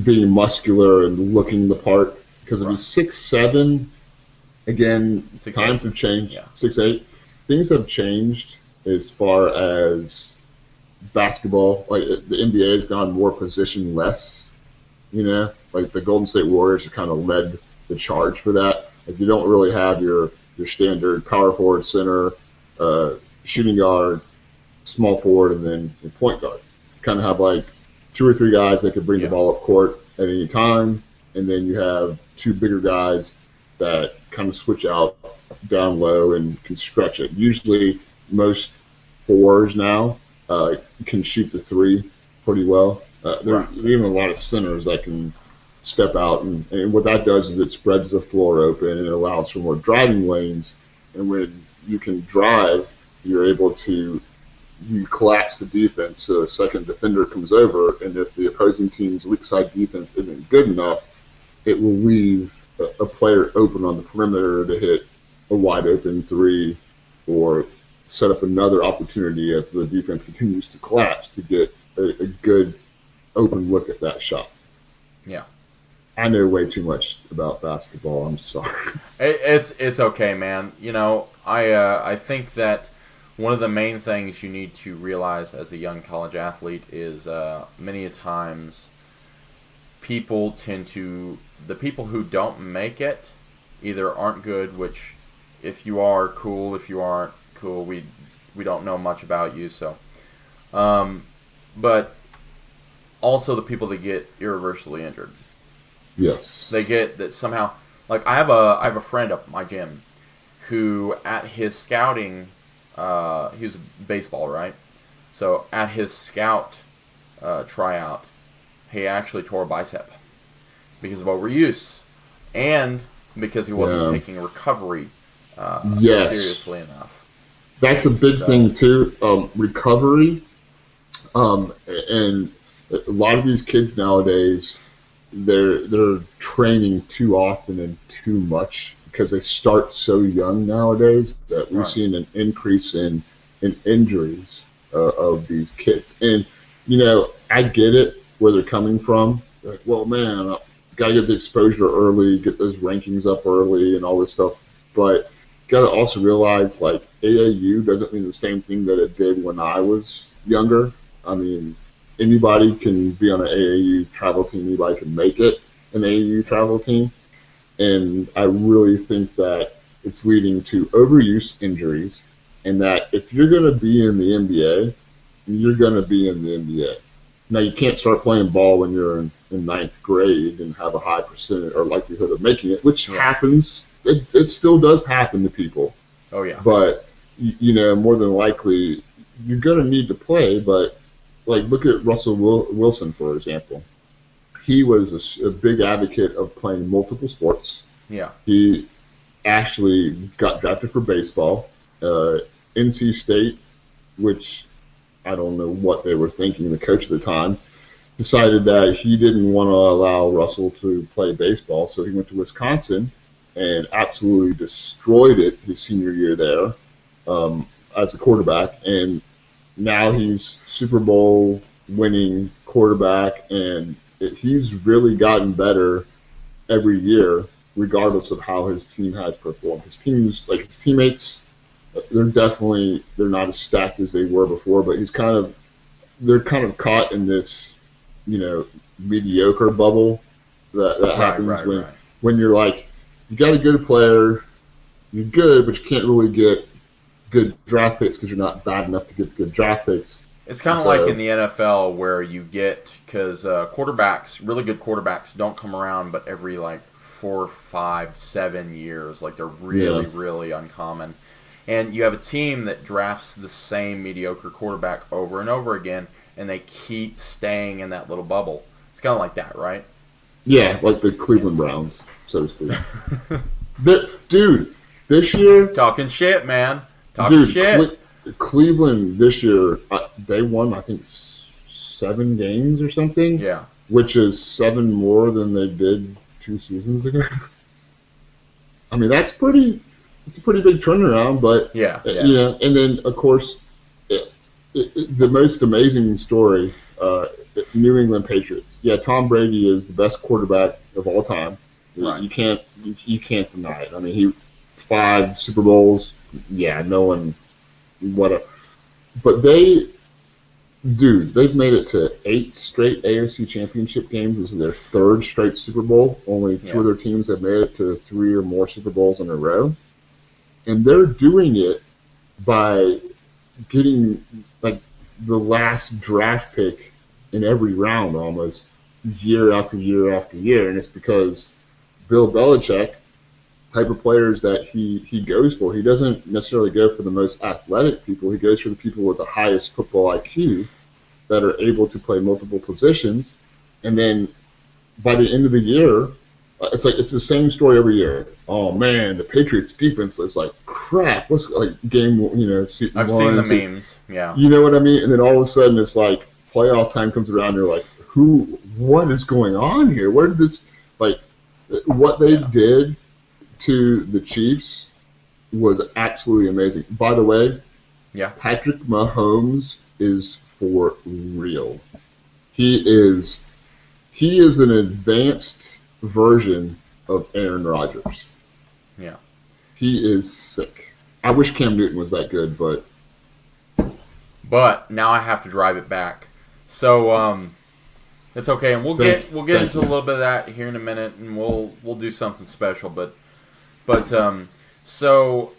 being muscular and looking the part, because if he's 6'7", again, 6'8". times have changed. Yeah. 6'8", things have changed as far as basketball. Like the NBA has gone more position-less. You know, like the Golden State Warriors have kind of led the charge for that. Like you don't really have your standard power forward, center, shooting guard, small forward, and then your point guard. You kind of have like 2 or 3 guys that can bring the ball up court at any time, and then you have 2 bigger guys that kind of switch out down low and can stretch it. Usually, most 4s now can shoot the 3 pretty well. There are even a lot of centers that can step out, and what that does is it spreads the floor open and it allows for more driving lanes. And when you can drive, you're able to collapse the defense so a second defender comes over, and if the opposing team's weak side defense isn't good enough, it will leave a player open on the perimeter to hit a wide open 3 or set up another opportunity as the defense continues to collapse to get a good open look at that shot. Yeah. I know way too much about basketball. I'm sorry. It's okay, man. You know, I think that one of the main things you need to realize as a young college athlete is many a times people tend to, the people who don't make it either aren't good, which if you are, cool. If you aren't, cool. We don't know much about you, so. But also the people that get irreversibly injured. Yes. They get that somehow. Like I have a friend up at my gym who at his scouting, he was baseball, right? So at his scout tryout, he actually tore a bicep because of overuse and because he wasn't taking recovery seriously enough. That's a big thing too. Recovery, and a lot of these kids nowadays, they're training too often and too much because they start so young nowadays that we've seen an increase in injuries of these kids. And you know, I get it where they're coming from. Like, well, man, gotta get the exposure early, get those rankings up early, and all this stuff. But gotta also realize, like, AAU doesn't mean the same thing that it did when I was younger. I mean, anybody can be on an AAU travel team. Anybody can make it an AAU travel team. And I really think that it's leading to overuse injuries, and that if you're going to be in the NBA, you're going to be in the NBA. Now, you can't start playing ball when you're in 9th grade and have a high percentage or likelihood of making it, which happens. It still does happen to people. Oh, yeah. But, you know, more than likely, you're going to need to play. But, like, look at Russell Wilson, for example. He was a big advocate of playing multiple sports. Yeah. He actually got drafted for baseball. NC State, which I don't know what they were thinking, the coach at the time, decided that he didn't want to allow Russell to play baseball, so he went to Wisconsin and absolutely destroyed it his senior year there as a quarterback. And now he's Super Bowl winning quarterback, and he's really gotten better every year, regardless of how his team has performed. His teammates, they're not as stacked as they were before, but they're kind of caught in this, you know, mediocre bubble that happens when you're like, you got a good player, you're good, but you can't really get good draft picks because you're not bad enough to get good draft picks. It's kind of like in the NFL where you get, because quarterbacks, really good quarterbacks, don't come around but every like 4, 5, 7 years. Like they're really, really uncommon. And you have a team that drafts the same mediocre quarterback over and over again, and they keep staying in that little bubble. It's kind of like that, right? Yeah, like the Cleveland Browns, so to speak. Dude, this year... Talking shit, man. Talking shit. Cleveland this year, they won, I think, 7 games or something. Yeah. Which is 7 more than they did 2 seasons ago. I mean, it's a pretty big turnaround, but you know. And then, of course, the most amazing story, New England Patriots. Yeah, Tom Brady is the best quarterback of all time. Right. You can't deny it. I mean, he 5 Super Bowls. Yeah, no one. But they've made it to 8 straight AFC Championship games. This is their 3rd straight Super Bowl. Only 2 other teams have made it to 3 or more Super Bowls in a row. And they're doing it by getting like the last draft pick in every round almost year after year after year. And it's because Bill Belichick, type of players that he goes for. He doesn't necessarily go for the most athletic people. He goes for the people with the highest football IQ that are able to play multiple positions. And then by the end of the year, it's the same story every year. Oh man, the Patriots defense looks like crap. What's like game? You know, I've seen the memes. Yeah, you know what I mean. And then all of a sudden, it's like playoff time comes around. And you're like, what is going on here? Where did this what they did to the Chiefs was absolutely amazing. By the way, Patrick Mahomes is for real. He is an advanced version of Aaron Rodgers. Yeah. He is sick. I wish Cam Newton was that good, but now I have to drive it back. So it's okay, and we'll get into a little bit of that here in a minute, and we'll do something special, but so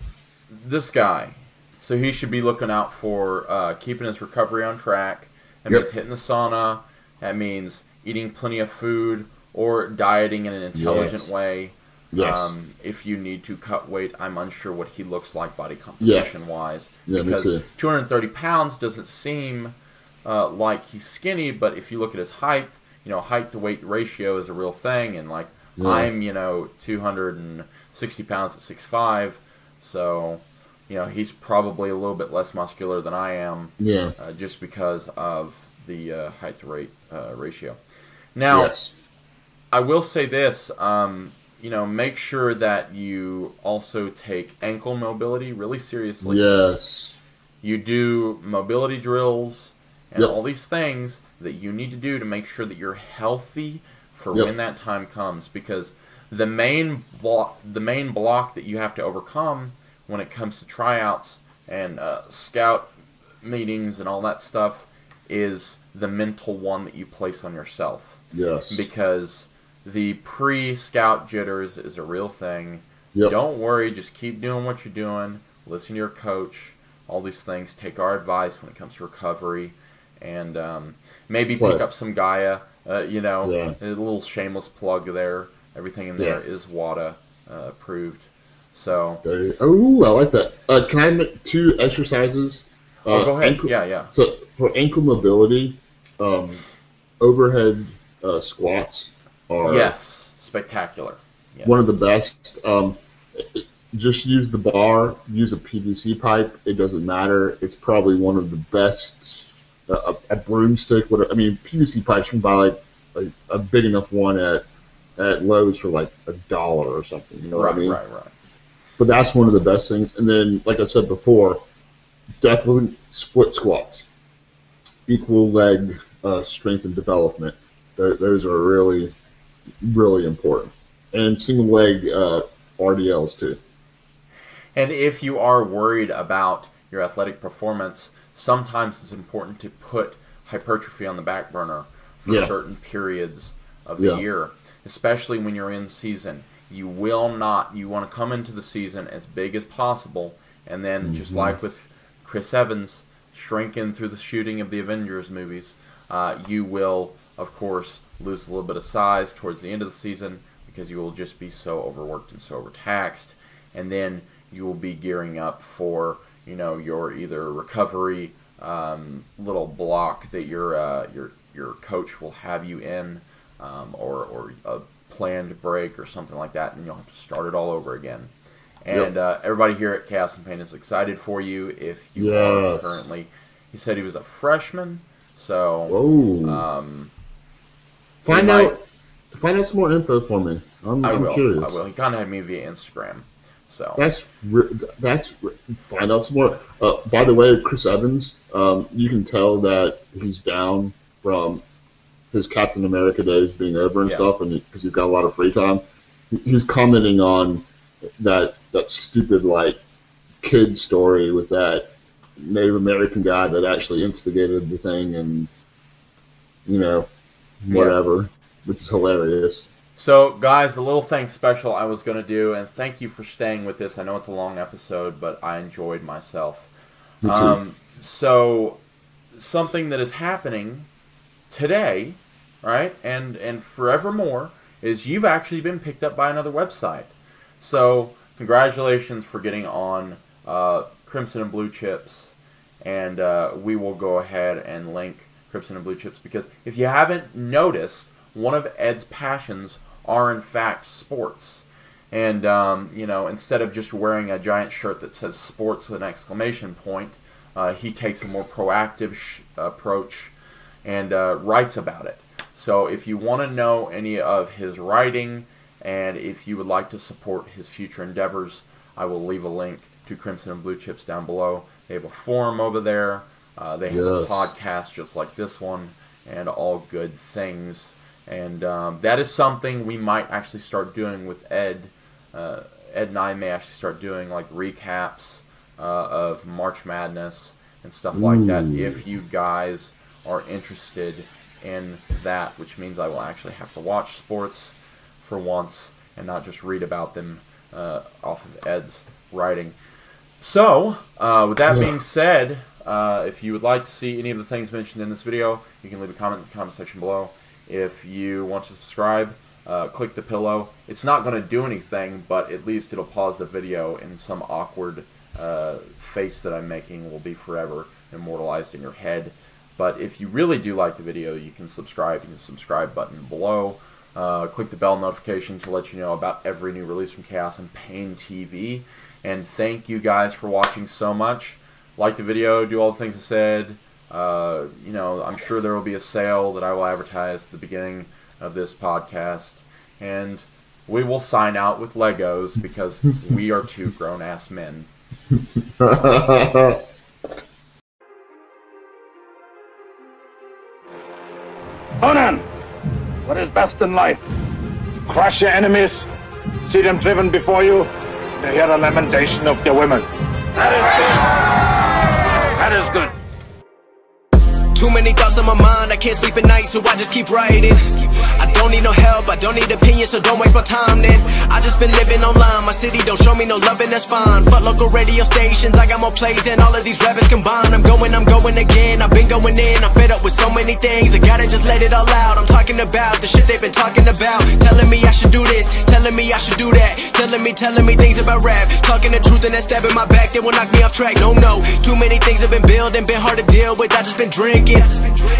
this guy, so he should be looking out for keeping his recovery on track. That means hitting the sauna. That means eating plenty of food or dieting in an intelligent way. Yes. If you need to cut weight, I'm unsure what he looks like body composition-wise. Because 230 pounds doesn't seem like he's skinny, but if you look at his height, height to weight ratio is a real thing, and I'm 260 pounds at 6'5", so he's probably a little bit less muscular than I am. Just because of the height to weight ratio. Now, I will say this: make sure that you also take ankle mobility really seriously. Yes. You do mobility drills and all these things that you need to do to make sure that you're healthy for when that time comes, because the main block that you have to overcome when it comes to tryouts and scout meetings and all that stuff is the mental one that you place on yourself. Yes. Because the pre-scout jitters is a real thing. Don't worry, just keep doing what you're doing. Listen to your coach. All these things. Take our advice when it comes to recovery. And maybe pick up some Gaia. A little shameless plug there. Everything in there is WADA approved. So. I like that. Can I make 2 exercises? Go ahead. So for ankle mobility, overhead squats are spectacular. Yes. One of the best. Just use the bar. Use a PVC pipe. It doesn't matter. It's probably one of the best. A broomstick. PVC pipes you can buy a big enough one at Lowe's for $1 or something. You know what I mean? Right. But that's one of the best things. And then, like I said before, definitely split squats. Equal leg strength and development. Those are really, really important. And single leg RDLs too. And if you are worried about your athletic performance, sometimes it's important to put hypertrophy on the back burner for certain periods of the year, especially when you're in season. You want to come into the season as big as possible, and then just like with Chris Evans, shrinking through the shooting of the Avengers movies, you will, of course, lose a little bit of size towards the end of the season because you will just be so overworked and so overtaxed. And then you will be gearing up for, you know, your either recovery little block that your coach will have you in, or a planned break or something like that, and you'll have to start it all over again. And everybody here at Chaos and Pain is excited for you if you are currently. He said he was a freshman, so find out some more info for me. I'm curious. I will. He contacted me via Instagram. So that's find out some more. By the way, Chris Evans, you can tell that he's down from his Captain America days being over and stuff, and because he's got a lot of free time. He's commenting on that stupid like kid story with that Native American guy that actually instigated the thing, and you know, whatever, which is hilarious. So, guys, the little thanks special I was going to do, and thank you for staying with this. I know it's a long episode, but I enjoyed myself. So, something that is happening today, right, and forevermore, is you've actually been picked up by another website. So, congratulations for getting on Crimson and Blue Chips, and we will go ahead and link Crimson and Blue Chips, because if you haven't noticed, one of Ed's passions are in fact sports. And, you know, instead of just wearing a giant shirt that says sports with an exclamation point, he takes a more proactive approach and writes about it. So if you want to know any of his writing, and if you would like to support his future endeavors, I will leave a link to Crimson and Blue Chips down below. They have a forum over there. They have a podcast just like this one, and all good things. And that is something we might actually start doing with Ed. Ed and I may actually start doing like recaps of March Madness and stuff like that, if you guys are interested in that, which means I will actually have to watch sports for once and not just read about them off of Ed's writing. So, with that being said, if you would like to see any of the things mentioned in this video, you can leave a comment in the comment section below. If you want to subscribe, click the pillow. It's not going to do anything, but at least it'll pause the video, and some awkward face that I'm making will be forever immortalized in your head. But if you really do like the video, you can subscribe. You can subscribe button below. Click the bell notification to let you know about every new release from Chaos and Pain TV. And thank you guys for watching so much. Like the video, do all the things I said. You know, I'm sure there will be a sale that I will advertise at the beginning of this podcast. And we will sign out with Legos because we are two grown-ass men. Conan, what is best in life? Crush your enemies, see them driven before you, and hear the lamentation of their women. That is good. That is good. Too many thoughts on my mind, I can't sleep at night, so I just keep writing. I don't need no help, I don't need opinions, so don't waste my time then. I just been living online, my city don't show me no love, and that's fine. Fuck local radio stations, I got more plays than all of these rappers combined. I'm going again, I've been going in, I'm fed up with so many things, I gotta just let it all out. I'm talking about the shit they've been talking about, telling me I should do this, telling me I should do that, telling me things about rap, talking the truth and that stab in my back, they will knock me off track. No, too many things have been building, been hard to deal with, I just been drinking.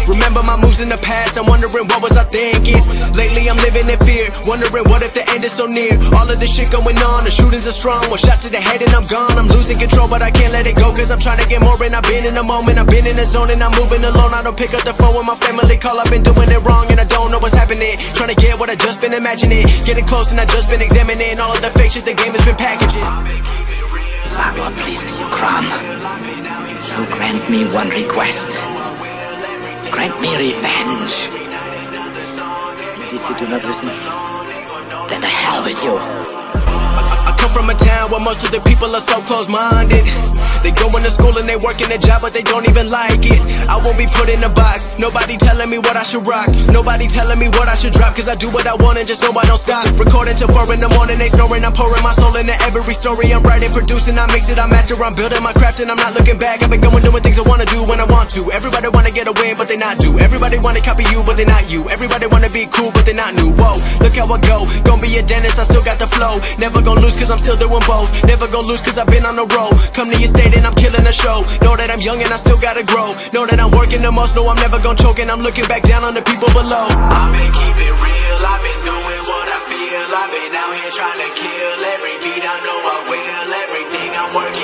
Remember my moves in the past, I'm wondering what was I thinking. Lately I'm living in fear, wondering what if the end is so near. All of this shit going on, the shootings are strong, one shot to the head and I'm gone. I'm losing control but I can't let it go, cause I'm trying to get more. And I've been in the moment, I've been in the zone, and I'm moving alone. I don't pick up the phone when my family call, I've been doing it wrong and I don't know what's happening. Trying to get what I just been imagining, getting close and I just been examining all of the fake shit the game has been packaging. Power pleases you, Crom. So grant me one request. Grant me revenge. And if you do not listen, then the hell with you. come from a town where most of the people are so close-minded. They go into school and they work in a job, but they don't even like it. I won't be put in a box, nobody telling me what I should rock. Nobody telling me what I should drop, cause I do what I want and just know I don't stop. Recording till 4 in the morning, they snoring, I'm pouring my soul into every story. I'm writing, producing, I mix it, I master, I'm building my craft and I'm not looking back. I've been going doing things I wanna do when I want to. Everybody wanna get a win, but they not do. Everybody wanna copy you, but they not you. Everybody wanna be cool, but they not new. Whoa, look how I go, gonna be a dentist, I still got the flow. Never gonna lose cause I'm still doing both. Never gonna lose cause I've been on the road. Come to your state and I'm killing a show. Know that I'm young and I still gotta grow. Know that I'm working the most, know I'm never gonna choke. And I'm looking back down on the people below. I've been keeping real, I've been doing what I feel. I've been out here trying to kill every beat, I know I will. Everything I'm working